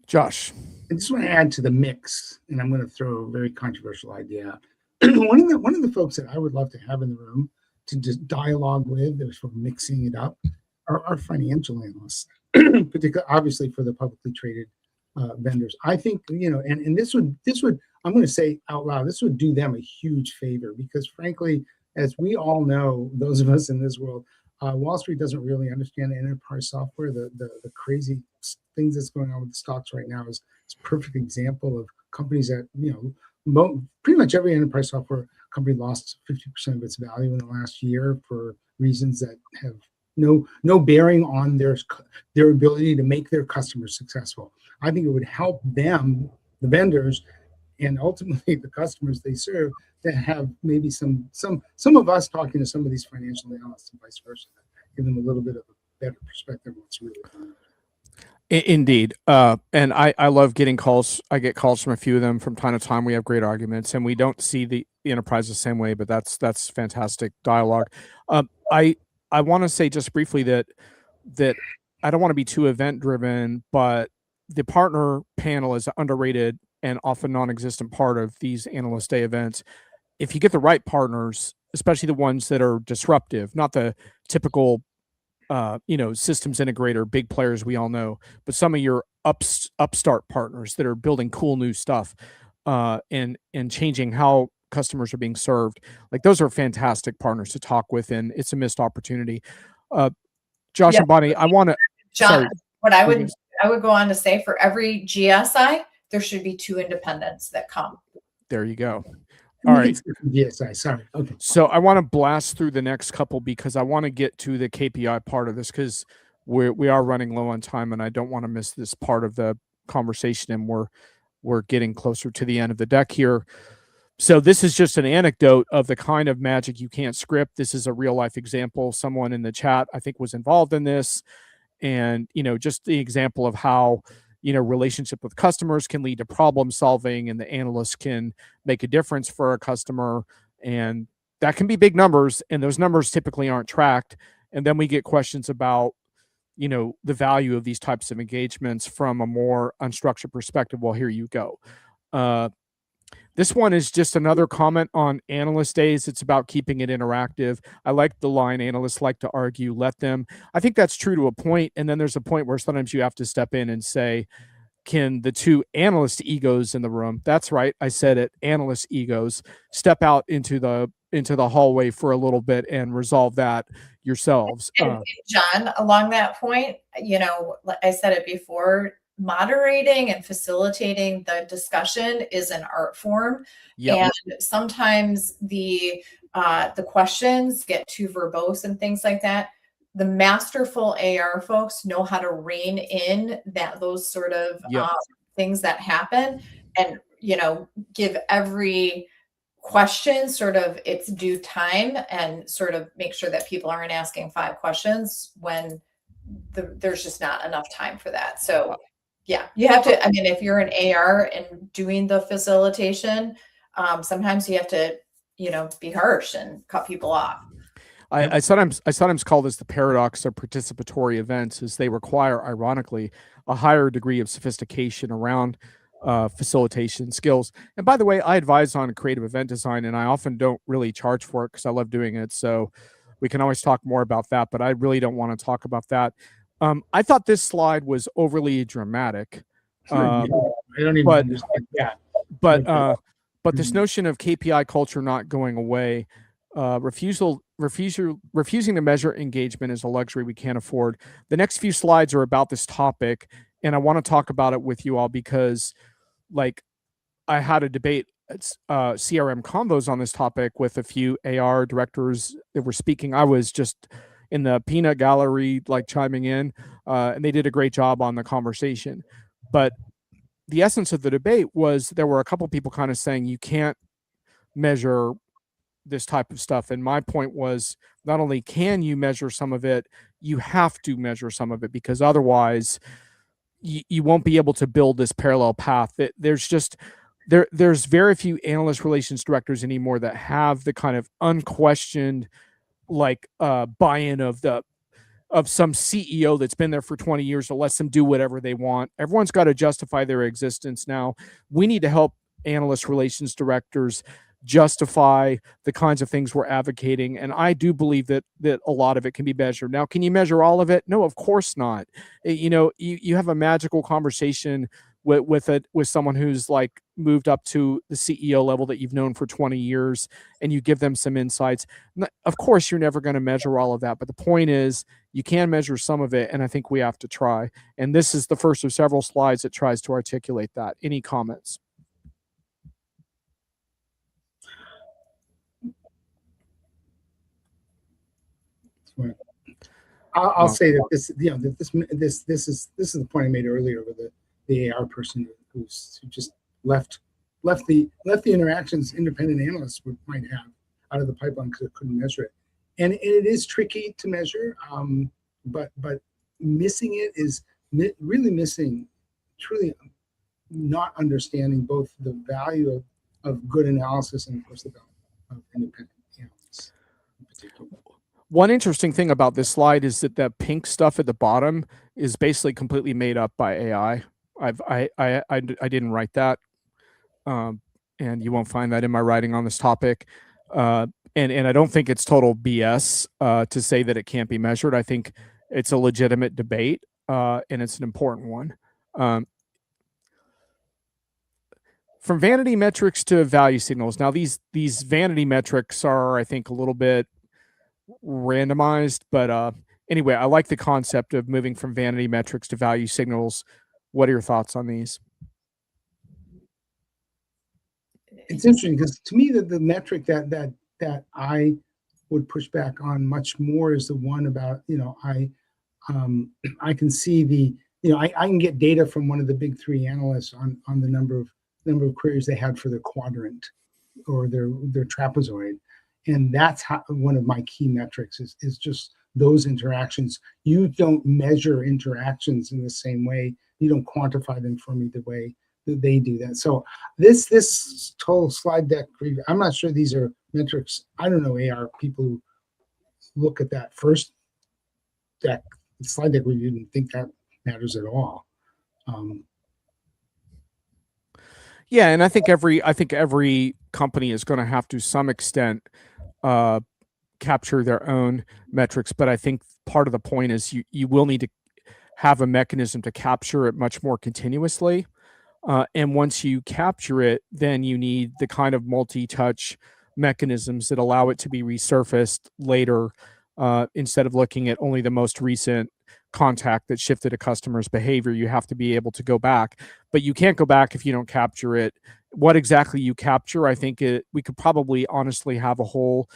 Josh. I just want to add to the mix, and I'm going to throw a very controversial idea out. One of the folks that I would love to have in the room to just dialogue with, they're sort of mixing it up, are financial analysts, particularly obviously for the publicly traded vendors. I think, and this would, I'm going to say out loud, this would do them a huge favor, because frankly, as we all know, those of us in this world, Wall Street doesn't really understand enterprise software. The crazy things that's going on with the stocks right now is a perfect example of companies that, pretty much every enterprise software company lost 50% of its value in the last year for reasons that have no bearing on their ability to make their customers successful. I think it would help them, the vendors, and ultimately the customers they serve, to have maybe some of us talking to some of these financial analysts and vice versa, give them a little bit of a better perspective of what's really going on. Indeed. And I love getting calls. I get calls from a few of them from time to time. We have great arguments, and we don't see the enterprise the same way, but that's fantastic dialogue. I want to say just briefly that I don't want to be too event driven, but the partner panel is an underrated and often non-existent part of these Analyst Day events. If you get the right partners, especially the ones that are disruptive, not the typical systems integrator, big players we all know, but some of your upstart partners that are building cool new stuff and changing how customers are being served. Like, those are fantastic partners to talk with, and it's a missed opportunity. Josh and Bonnie, I want to, John, what I would go on to say, for every GSI, there should be 2 independents that come. There you go. All right. GSI, sorry. Okay. So I want to blast through the next couple, because I want to get to the KPI part of this, because we are running low on time, and I don't want to miss this part of the conversation, and we're getting closer to the end of the deck here. So this is just an anecdote of the kind of magic you can't script. This is a real life example. Someone in the chat, I think, was involved in this, and just the example of how relationship with customers can lead to problem solving, and the analyst can make a difference for a customer, and that can be big numbers, and those numbers typically aren't tracked. And then we get questions about the value of these types of engagements from a more unstructured perspective. Well, here you go. This one is just another comment on Analyst Days. It's about keeping it interactive. I like the line, analysts like to argue, let them. I think that's true to a point, and then there's a point where sometimes you have to step in and say, can the 2 analyst egos in the room, that's right, I said it, analyst egos, step out into the hallway for a little bit and resolve that yourselves. And John, along that point, I said it before, moderating and facilitating the discussion is an art form. Yep. And sometimes the questions get too verbose and things like that. The masterful AR folks know how to rein in those sort of things that happen, and give every question sort of its due time, and sort of make sure that people aren't asking 5 questions when there's just not enough time for that. So yeah, you have to, if you're an AR and doing the facilitation, sometimes you have to, be harsh and cut people off. I sometimes call this the paradox of participatory events, as they require, ironically, a higher degree of sophistication around facilitation skills. And by the way, I advise on creative event design, and I often don't really charge for it because I love doing it. So we can always talk more about that, but I really don't want to talk about that. I thought this slide was overly dramatic. I don't even understand that. But this notion of KPI culture not going away, refusing to measure engagement is a luxury we can't afford. The next few slides are about this topic, and I want to talk about it with you all because, I had a debate at CRM Convos on this topic with a few AR directors that were speaking. I was just in the peanut gallery, chiming in, and they did a great job on the conversation. But the essence of the debate was there were a couple people kind of saying you can't measure this type of stuff. And my point was, not only can you measure some of it, you have to measure some of it, because otherwise you won't be able to build this parallel path. There's very few analyst relations directors anymore that have the kind of unquestioned buy-in of some CEO that's been there for 20 years that lets them do whatever they want. Everyone's got to justify their existence now. We need to help analyst relations directors justify the kinds of things we're advocating. And I do believe that a lot of it can be measured. Now, can you measure all of it? No, of course not. You have a magical conversation with someone who's like moved up to the CEO level that you've known for 20 years, and you give them some insights. Of course, you're never going to measure all of that, but the point is you can measure some of it, and I think we have to try. And this is the first of several slides that tries to articulate that. Any comments? I'll say that this is the point I made earlier with the AR person who just left the interactions independent analysts might have out of the pipeline because it couldn't measure it, and it is tricky to measure, but missing it is really missing, truly not understanding both the value of good analysis and of course the value of independent analysts in particular. One interesting thing about this slide is that the pink stuff at the bottom is basically completely made up by AI. I didn't write that, and you won't find that in my writing on this topic. And I don't think it's total BS to say that it can't be measured. I think it's a legitimate debate, and it's an important one. From vanity metrics to value signals. Now, these vanity metrics are, I think, a little bit randomized, but anyway, I like the concept of moving from vanity metrics to value signals. What are your thoughts on these? It's interesting because to me the metric that I would push back on much more is the one about, I can see I can get data from one of the big three analysts on the number of queries they had for their quadrant or their trapezoid. And that's one of my key metrics is just those interactions. You don't measure interactions in the same way. You don't quantify them for me the way that they do that. So this total slide deck, I'm not sure these are metrics. I don't know AR people who look at that first slide deck review and think that matters at all. Yeah, and I think every company is going to have to some extent capture their own metrics, but I think part of the point is you will need to have a mechanism to capture it much more continuously. And once you capture it, then you need the kind of multi-touch mechanisms that allow it to be resurfaced later, instead of looking at only the most recent contact that shifted a customer's behavior. You have to be able to go back, but you can't go back if you don't capture it. What exactly you capture, I think we could probably honestly have a whole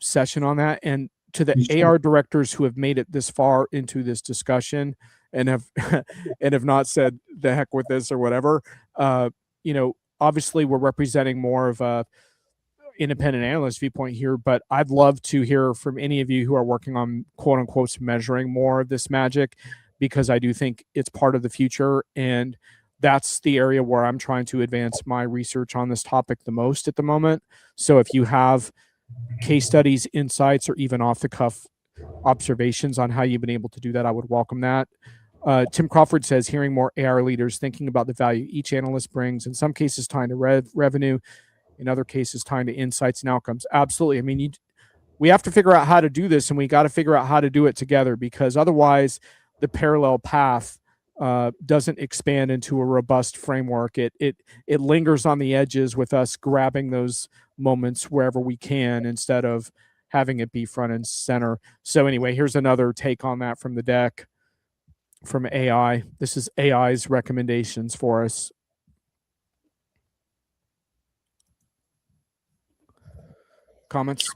session on that. And to the AR directors who have made it this far into this discussion and have and have not said the heck with this or whatever, obviously we're representing more of a independent analyst viewpoint here, but I'd love to hear from any of you who are working on quote unquote measuring more of this magic, because I do think it's part of the future, and that's the area where I'm trying to advance my research on this topic the most at the moment. So if you have case studies, insights, or even off the cuff observations on how you've been able to do that, I would welcome that. Tim Crawford says, hearing more AR leaders thinking about the value each analyst brings, in some cases tying to revenue, in other cases tying to insights and outcomes. Absolutely. I mean, we have to figure out how to do this, and we got to figure out how to do it together, because otherwise the parallel path doesn't expand into a robust framework. It lingers on the edges with us grabbing those moments wherever we can instead of having it be front and center. So anyway, here's another take on that from the deck from AI. This is AI's recommendations for us. Comments?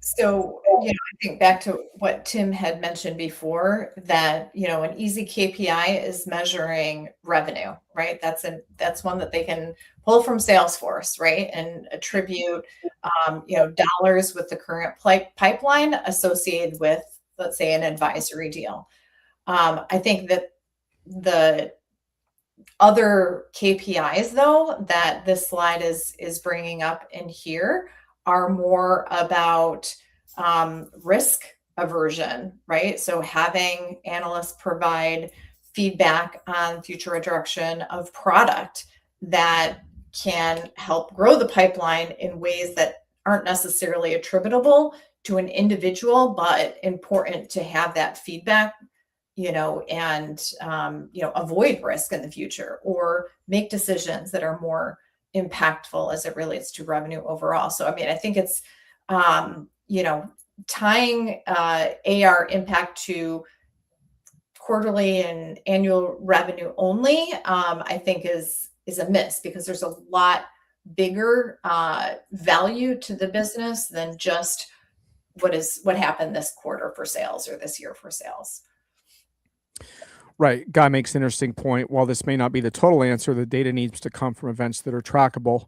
So, I think back to what Tim had mentioned before, that, an easy KPI is measuring revenue, right? That's one that they can pull from Salesforce, right? And attribute, dollars with the current pipeline associated with, let's say, an advisory deal. I think that the other KPIs, though, that this slide is bringing up in here are more about risk aversion, right? So having analysts provide feedback on future direction of product that can help grow the pipeline in ways that aren't necessarily attributable to an individual, but important to have that feedback, and, avoid risk in the future or make decisions that are more impactful as it relates to revenue overall. So, I mean, I think it's, tying AR impact to quarterly and annual revenue only, I think is a miss, because there's a lot bigger value to the business than just what happened this quarter for sales or this year for sales. Right. Guy makes an interesting point. While this may not be the total answer, the data needs to come from events that are trackable,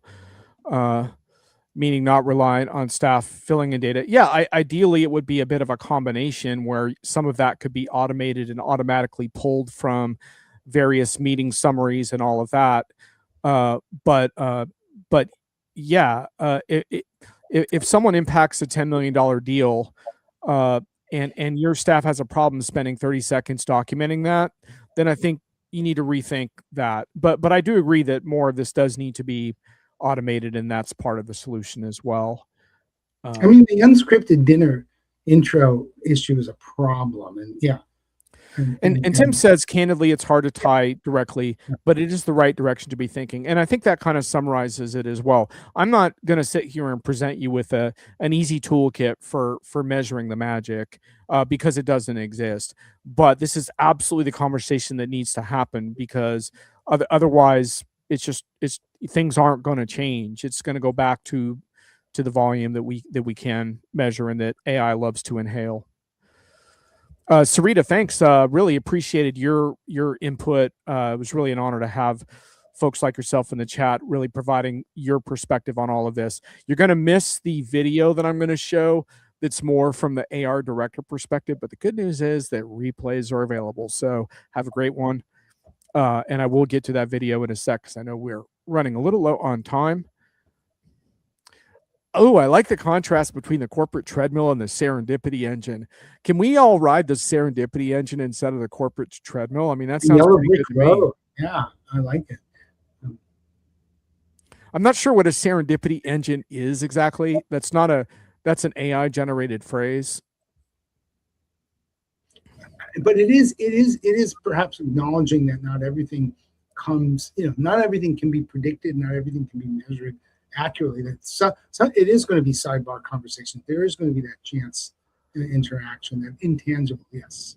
meaning not reliant on staff filling in data. Yeah, ideally, it would be a bit of a combination where some of that could be automated and automatically pulled from various meeting summaries and all of that. But yeah, if someone impacts a $10 million deal, and your staff has a problem spending 30 seconds documenting that, then I think you need to rethink that. But I do agree that more of this does need to be automated, and that's part of the solution as well. I mean, the unscripted dinner intro issue is a problem, and yeah. And Tim says, candidly, it's hard to tie directly, but it is the right direction to be thinking. And I think that kind of summarizes it as well. I'm not going to sit here and present you with an easy toolkit for measuring the magic, because it doesn't exist. But this is absolutely the conversation that needs to happen, because otherwise things aren't going to change. It's going to go back to the volume that we can measure and that AI loves to inhale. Sarita, thanks. Really appreciated your input. It was really an honor to have folks like yourself in the chat, really providing your perspective on all of this. You're going to miss the video that I'm going to show that's more from the AR director perspective, but the good news is that replays are available. So have a great one. And I will get to that video in a sec, because I know we're running a little low on time. Oh, I like the contrast between the corporate treadmill and the serendipity engine. Can we all ride the serendipity engine instead of the corporate treadmill? I mean, that sounds pretty good to me. Yeah, I like it. I'm not sure what a serendipity engine is exactly. That's an AI generated phrase. But it is perhaps acknowledging that not everything not everything can be predicted, not everything can be measured accurately. That it is going to be sidebar conversation. There is going to be that chance in interaction, that intangible, yes.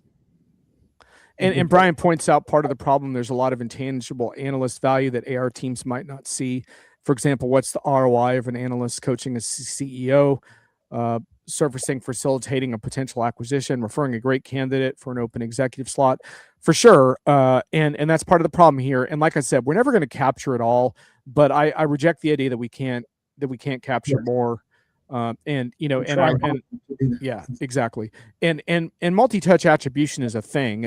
And Brian points out part of the problem. There's a lot of intangible analyst value that AR teams might not see. For example, what's the ROI of an analyst coaching a CEO, surfacing, facilitating a potential acquisition, referring a great candidate for an open executive slot, for sure. And that's part of the problem here. And like I said, we're never going to capture it all, but I reject the idea that we can't capture more. Yeah, exactly. And multi-touch attribution is a thing.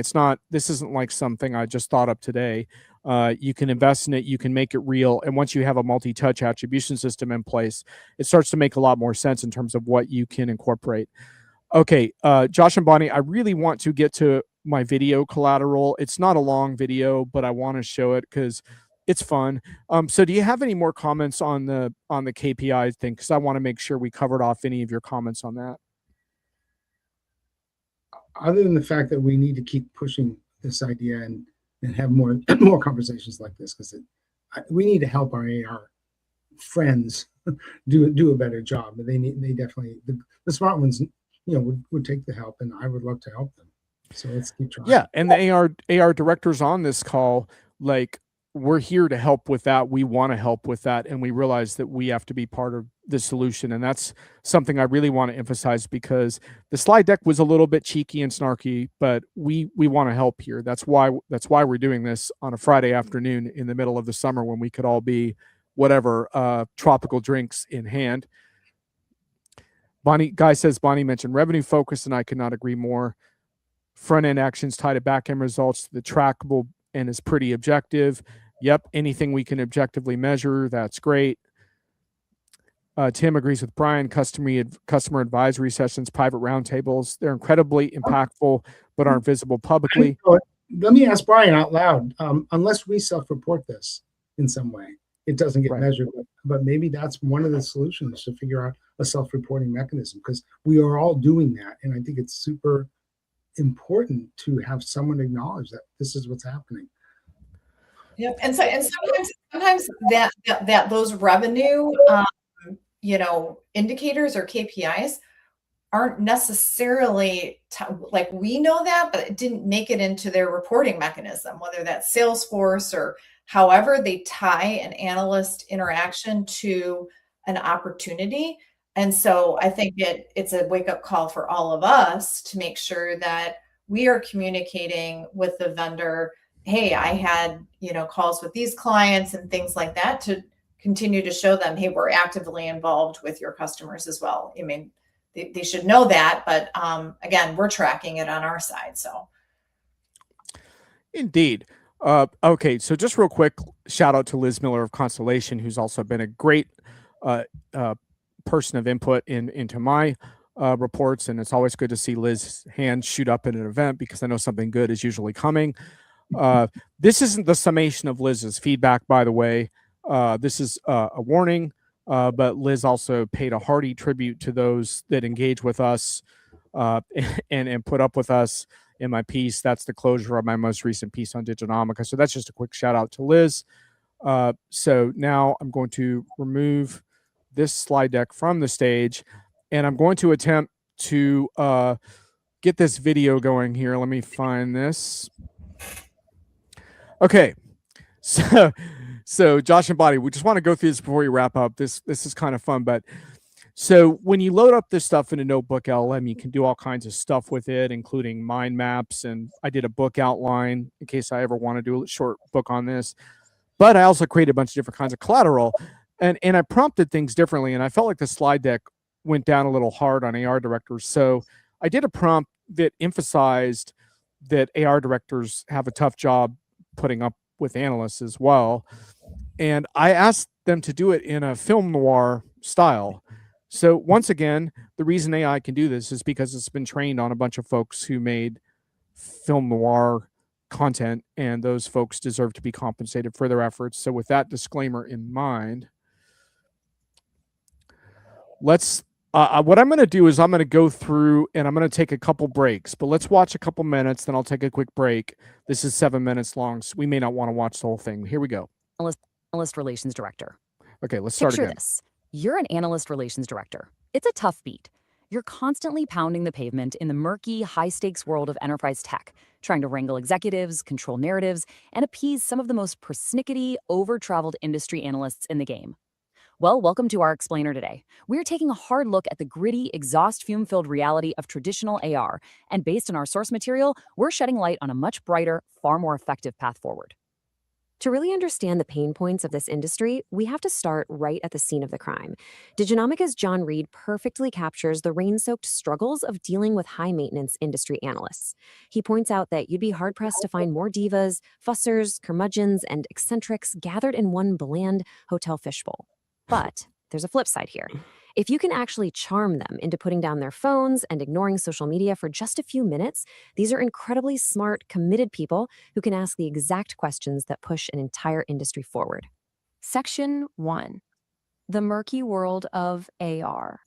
This isn't like something I just thought up today. You can invest in it, you can make it real. And once you have a multi-touch attribution system in place, it starts to make a lot more sense in terms of what you can incorporate. Okay. Josh and Bonnie, I really want to get to my video collateral. It's not a long video, but I want to show it because it's fun. So do you have any more comments on the KPI thing? Because I want to make sure we covered off any of your comments on that. Other than the fact that we need to keep pushing this idea and have more conversations like this, because we need to help our AR friends do a better job. But they definitely, the smart ones, would take the help, and I would love to help them. So let's keep trying. Yeah, and the AR directors on this call, like, we're here to help with that. We want to help with that. And we realize that we have to be part of the solution. And that's something I really want to emphasize, because the slide deck was a little bit cheeky and snarky, but we want to help here. That's why we're doing this on a Friday afternoon in the middle of the summer, when we could all be whatever, tropical drinks in hand. Guy says, Bonnie mentioned revenue focus, and I could not agree more. Front end actions tie to back end results, the trackable, and is pretty objective. Yep, anything we can objectively measure, that's great. Tim agrees with Brian. Customer advisory sessions, private roundtables, they're incredibly impactful, but aren't visible publicly. Let me ask Brian out loud. Unless we self-report this, in some way. It doesn't get Right. measured, but maybe that's one of the solutions to figure out a self-reporting mechanism, because we are all doing that. And I think it's super important to have someone acknowledge that this is what's happening. Yep. And sometimes that those revenue, indicators or KPIs aren't necessarily like, we know that, but it didn't make it into their reporting mechanism, whether that's Salesforce or however they tie an analyst interaction to an opportunity. And so I think it's a wake-up call for all of us to make sure that we are communicating with the vendor. Hey, I had, calls with these clients and things like that, to continue to show them, hey, we're actively involved with your customers as well. I mean, they should know that, but again, we're tracking it on our side. So, Indeed. Okay, so just real quick, shout out to Liz Miller of Constellation, who's also been a great person of input into my reports, and it's always good to see Liz's hand shoot up in an event, because I know something good is usually coming. This isn't the summation of Liz's feedback, by the way. This is a warning. But Liz also paid a hearty tribute to those that engage with us and put up with us in my piece. That's the closure of my most recent piece on Diginomica. So that's just a quick shout out to Liz. So now I'm going to remove this slide deck from the stage, and I'm going to attempt to get this video going here. Let me find this. Okay. So Josh and Bonnie, we just want to go through this before we wrap up. This is kind of fun, but so when you load up this stuff in a notebook LM, you can do all kinds of stuff with it, including mind maps. And I did a book outline in case I ever want to do a short book on this. But I also created a bunch of different kinds of collateral, and I prompted things differently. And I felt like the slide deck went down a little hard on AR directors. So I did a prompt that emphasized that AR directors have a tough job putting up with analysts as well. And I asked them to do it in a film noir style. So once again, the reason AI can do this is because it's been trained on a bunch of folks who made film noir content, and those folks deserve to be compensated for their efforts. So with that disclaimer in mind, let's what I'm going to do is I'm going to go through and I'm going to take a couple breaks, but let's watch a couple minutes, then I'll take a quick break. This is 7 minutes long, so we may not want to watch the whole thing. Here we go. Analyst Relations Director. Okay, let's start Picture again. this. You're an Analyst Relations Director. It's a tough beat. You're constantly pounding the pavement in the murky, high-stakes world of enterprise tech, trying to wrangle executives, control narratives, and appease some of the most persnickety, over-traveled industry analysts in the game. Well, welcome to our explainer today. We're taking a hard look at the gritty, exhaust fume-filled reality of traditional AR, and based on our source material, we're shedding light on a much brighter, far more effective path forward. To really understand the pain points of this industry, we have to start right at the scene of the crime. Diginomica's John Reed perfectly captures the rain-soaked struggles of dealing with high-maintenance industry analysts. He points out that you'd be hard-pressed to find more divas, fussers, curmudgeons, and eccentrics gathered in one bland hotel fishbowl. But there's a flip side here. If you can actually charm them into putting down their phones and ignoring social media for just a few minutes, these are incredibly smart, committed people who can ask the exact questions that push an entire industry forward. Section 1. The murky world of AR.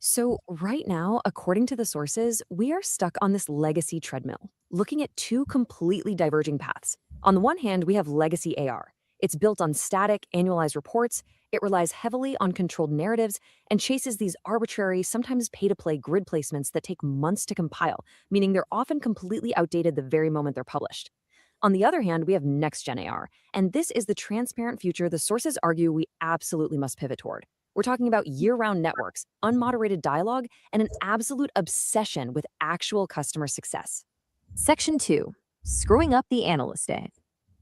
So right now, according to the sources, we are stuck on this legacy treadmill, looking at two completely diverging paths. On the one hand, we have legacy AR. It's built on static, annualized reports. It relies heavily on controlled narratives and chases these arbitrary, sometimes pay-to-play grid placements that take months to compile, meaning they're often completely outdated the very moment they're published. On the other hand, we have next-gen AR, and this is the transparent future the sources argue we absolutely must pivot toward. We're talking about year-round networks, unmoderated dialogue, and an absolute obsession with actual customer success. Section 2. Screwing up the analyst day.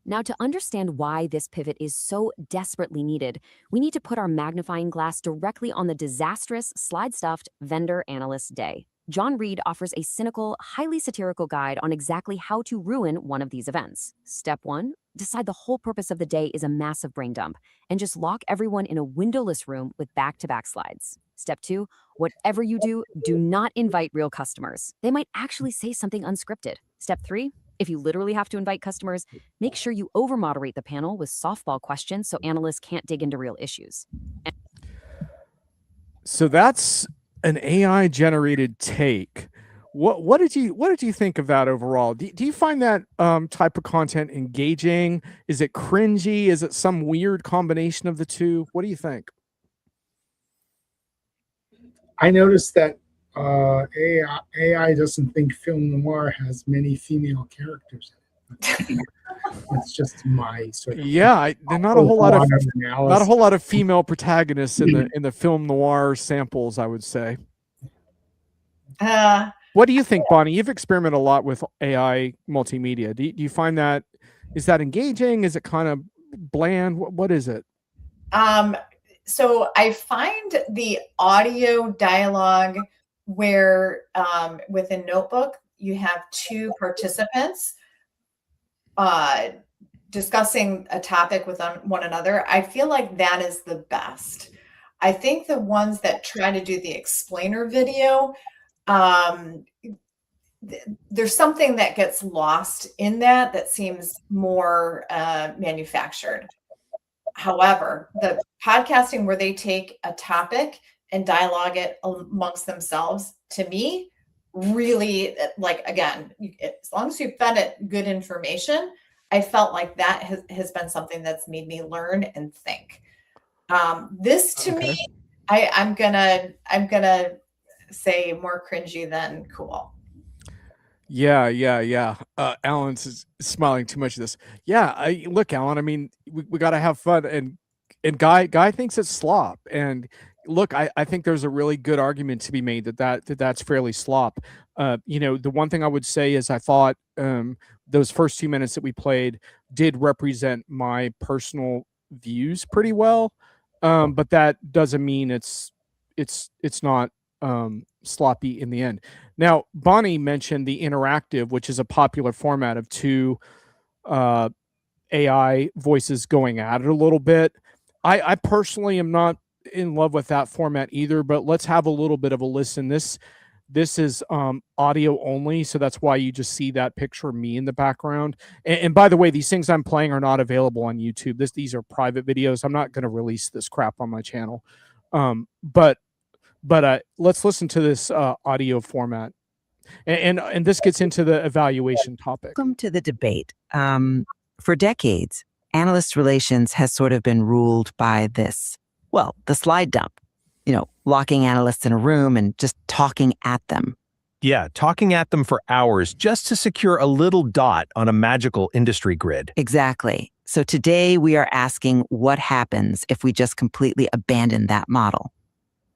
Now, to understand why this pivot is so desperately needed, we need to put our magnifying glass directly on the disastrous, slide-stuffed vendor analyst day. John Reed offers a cynical, highly satirical guide on exactly how to ruin one of these events. Step 1, decide the whole purpose of the day is a massive brain dump, and just lock everyone in a windowless room with back-to-back slides. Step 2, whatever you do, do not invite real customers. They might actually say something unscripted. Step 3, If you literally have to invite customers, make sure you over-moderate the panel with softball questions so analysts can't dig into real issues. So that's an AI generated take. What did you think of that overall? Do you find that type of content engaging? Is it cringy? Is it some weird combination of the two? What do you think? I noticed that AI doesn't think film noir has many female characters in it. It's just my sort of There's not a whole lot of analysis. female protagonists in the film noir samples, I would say. What do you think, Bonnie? You've experimented a lot with AI multimedia. Do you find that, is that engaging? Is it kind of bland? What is it? So I find the audio dialogue where within Notebook, you have two participants discussing a topic with one another. I feel like that is the best. I think the ones that try to do the explainer video, there's something that gets lost in that seems more manufactured. However, the podcasting where they take a topic and dialogue it amongst themselves, to me, really, like, again, as long as you fed it good information, I felt like that has been something that's made me learn and think. This to me, I'm gonna say more cringy than cool. Yeah. Alan's smiling too much of this. Yeah, look, Alan. I mean, we got to have fun, and Guy thinks it's slop. And look, I think there's a really good argument to be made that's fairly slop. The one thing I would say is I thought those first 2 minutes that we played did represent my personal views pretty well, but that doesn't mean it's not sloppy in the end. Now, Bonnie mentioned the interactive, which is a popular format of two AI voices going at it a little bit. I personally am not in love with that format either, but let's have a little bit of a listen. This is audio only, so that's why you just see that picture of me in the background. And by the way, these things I'm playing are not available on YouTube. These are private videos. I'm not going to release this crap on my channel. But let's listen to this audio format, and this gets into the evaluation topic. Welcome to the debate. For decades, Analyst Relations has sort of been ruled by this, the slide dump. Locking analysts in a room and just talking at them. Yeah, talking at them for hours just to secure a little dot on a magical industry grid. Exactly. So today we are asking what happens if we just completely abandon that model.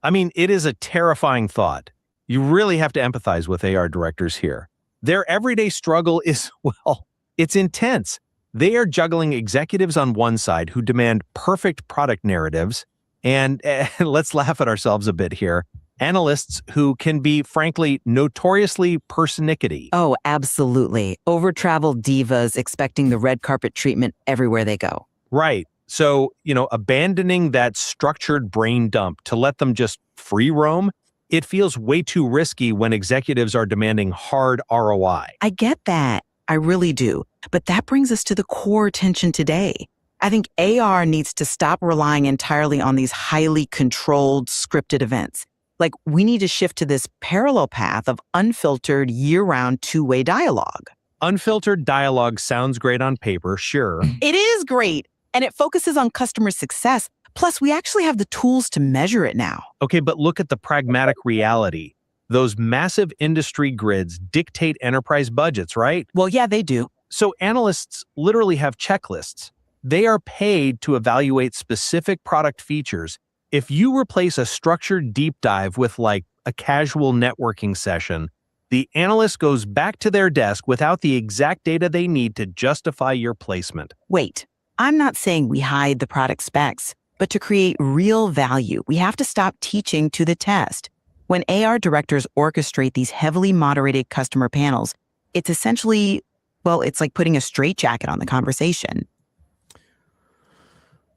I mean, it is a terrifying thought. You really have to empathize with AR directors here. Their everyday struggle is, it's intense. They are juggling executives on one side who demand perfect product narratives, and let's laugh at ourselves a bit here, analysts who can be, frankly, notoriously persnickety. Oh, absolutely. Over-traveled divas expecting the red carpet treatment everywhere they go. Right. So, abandoning that structured brain dump to let them just free roam, it feels way too risky when executives are demanding hard ROI. I get that. I really do. But that brings us to the core tension today. I think AR needs to stop relying entirely on these highly controlled, scripted events. Like, we need to shift to this parallel path of unfiltered, year-round, two-way dialogue. Unfiltered dialogue sounds great on paper, sure. It is great, and it focuses on customer success. Plus, we actually have the tools to measure it now. Okay, but look at the pragmatic reality. Those massive industry grids dictate enterprise budgets, right? Well, yeah, they do. So analysts literally have checklists. They are paid to evaluate specific product features. If you replace a structured deep dive with like a casual networking session, the analyst goes back to their desk without the exact data they need to justify your placement. Wait, I'm not saying we hide the product specs, but to create real value, we have to stop teaching to the test. When AR directors orchestrate these heavily moderated customer panels, it's essentially, it's like putting a straitjacket on the conversation.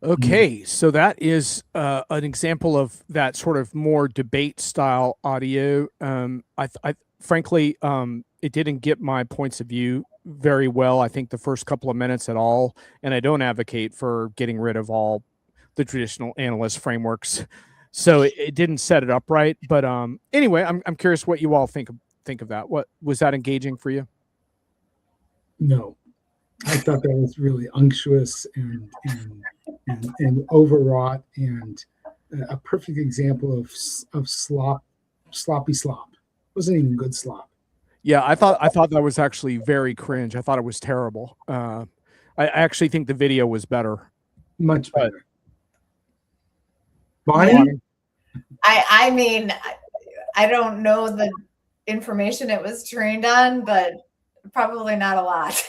Okay, so that is an example of that sort of more debate style audio. I frankly, it didn't get my points of view very well. I think the first couple of minutes at all, and I don't advocate for getting rid of all the traditional analyst frameworks. So it didn't set it up right. But anyway, I'm curious what you all think of that. What was that engaging for you? No, I thought that was really unctuous and overwrought, and a perfect example of sloppy slop. It wasn't even good slop. Yeah, I thought that was actually very cringe. I thought it was terrible. I actually think the video was better. Much better. Bonnie? I mean, I don't know the information it was trained on, but probably not a lot.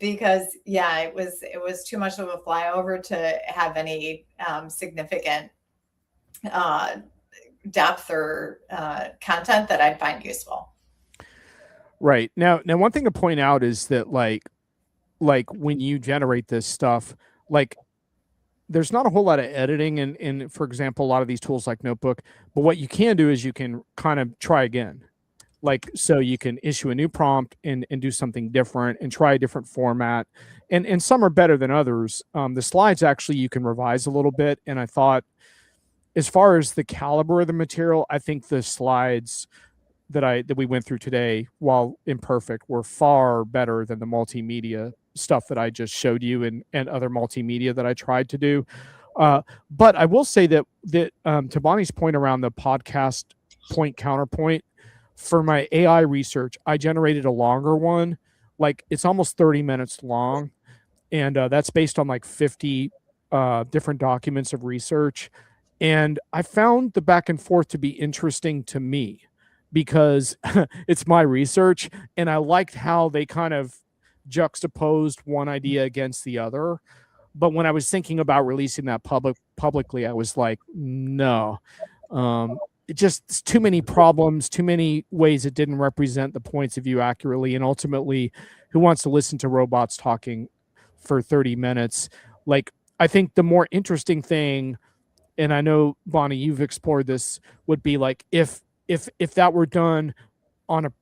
Because yeah, it was too much of a flyover to have any significant depth or content that I'd find useful. Right. Now one thing to point out is that like when you generate this stuff, like there's not a whole lot of editing in, for example, a lot of these tools like Notebook, but what you can do is you can kind of try again. Like, so you can issue a new prompt and do something different and try a different format. And some are better than others. The slides, actually, you can revise a little bit. And I thought, as far as the caliber of the material, I think the slides that we went through today, while imperfect, were far better than the multimedia stuff that I just showed you and other multimedia that I tried to do. But I will say that to Bonnie's point around the podcast point counterpoint, for my AI research, I generated a longer one. Like, it's almost 30 minutes long. And that's based on like 50 different documents of research. And I found the back and forth to be interesting to me because it's my research. And I liked how they kind of juxtaposed one idea against the other. But when I was thinking about releasing that publicly, I was like, no. It just too many problems, too many ways it didn't represent the points of view accurately. And ultimately, who wants to listen to robots talking for 30 minutes? Like, I think the more interesting thing, and I know, Bonnie, you've explored this, would be like if that were done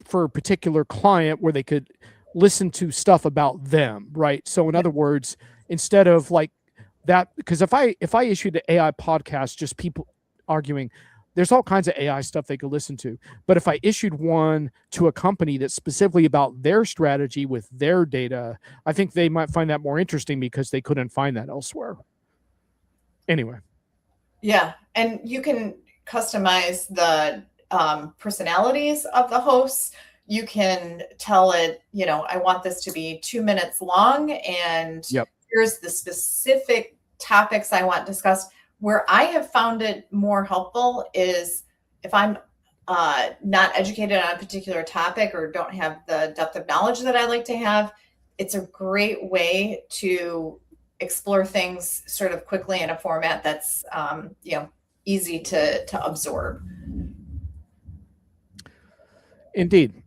for a particular client where they could listen to stuff about them, right? So in other words, instead of like that, because if I issued an AI podcast, just people arguing, there's all kinds of AI stuff they could listen to. But if I issued one to a company that's specifically about their strategy with their data, I think they might find that more interesting because they couldn't find that elsewhere. Anyway. Yeah. And you can customize the personalities of the hosts. You can tell it, I want this to be 2 minutes long, and here's the specific topics I want discussed. Where I have found it more helpful is if I'm not educated on a particular topic or don't have the depth of knowledge that I like to have, it's a great way to explore things sort of quickly in a format that's easy to absorb. Indeed.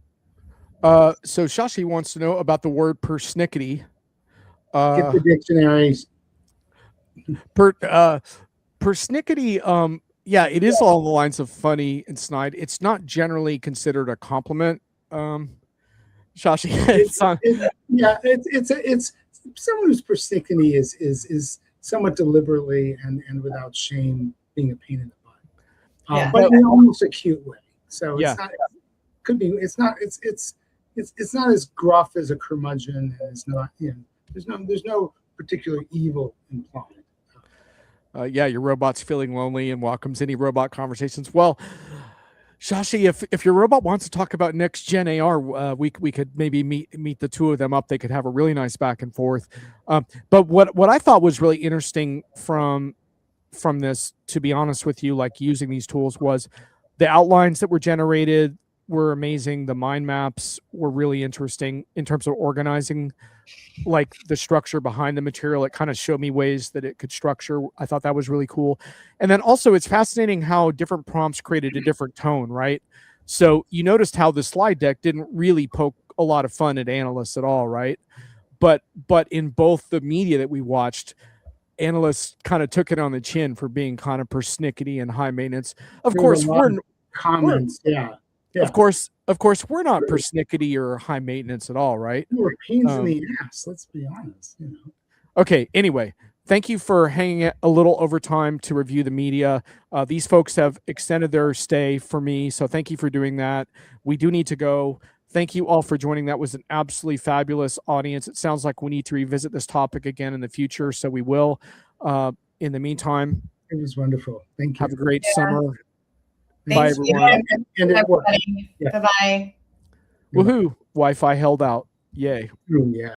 So Shashi wants to know about the word persnickety. Get the dictionaries. Persnickety, yeah, it is along the lines of funny and snide. It's not generally considered a compliment. Shashi, it's someone who's persnickety is somewhat deliberately and without shame being a pain in the butt, but in almost a cute way. So it's not. Could be. It's not. It's not as gruff as a curmudgeon. It's not. There's no particular evil implied. Your robot's feeling lonely and welcomes any robot conversations. Well, Shashi, if your robot wants to talk about next gen AR, we could maybe meet the two of them up. They could have a really nice back and forth. But what I thought was really interesting from this, to be honest with you, like using these tools, was the outlines that were generated were amazing. The mind maps were really interesting in terms of organizing like the structure behind the material. It kind of showed me ways that it could structure. I thought that was really cool. And then also it's fascinating how different prompts created a different tone, right? So you noticed how the slide deck didn't really poke a lot of fun at analysts at all, right? But in both the media that we watched, analysts kind of took it on the chin for being kind of persnickety and high maintenance. Of course, comments, Yeah. Of course, we're not persnickety or high maintenance at all, right? We're pains in the ass. Let's be honest. You know. Okay. Anyway, thank you for hanging it a little over time to review the media. These folks have extended their stay for me, so thank you for doing that. We do need to go. Thank you all for joining. That was an absolutely fabulous audience. It sounds like we need to revisit this topic again in the future, so we will. In the meantime, it was wonderful. Thank you. Have a great summer. Thank Bye, everyone. And it worked. Bye bye. Woohoo! Wi-Fi held out. Yay. Ooh, yeah.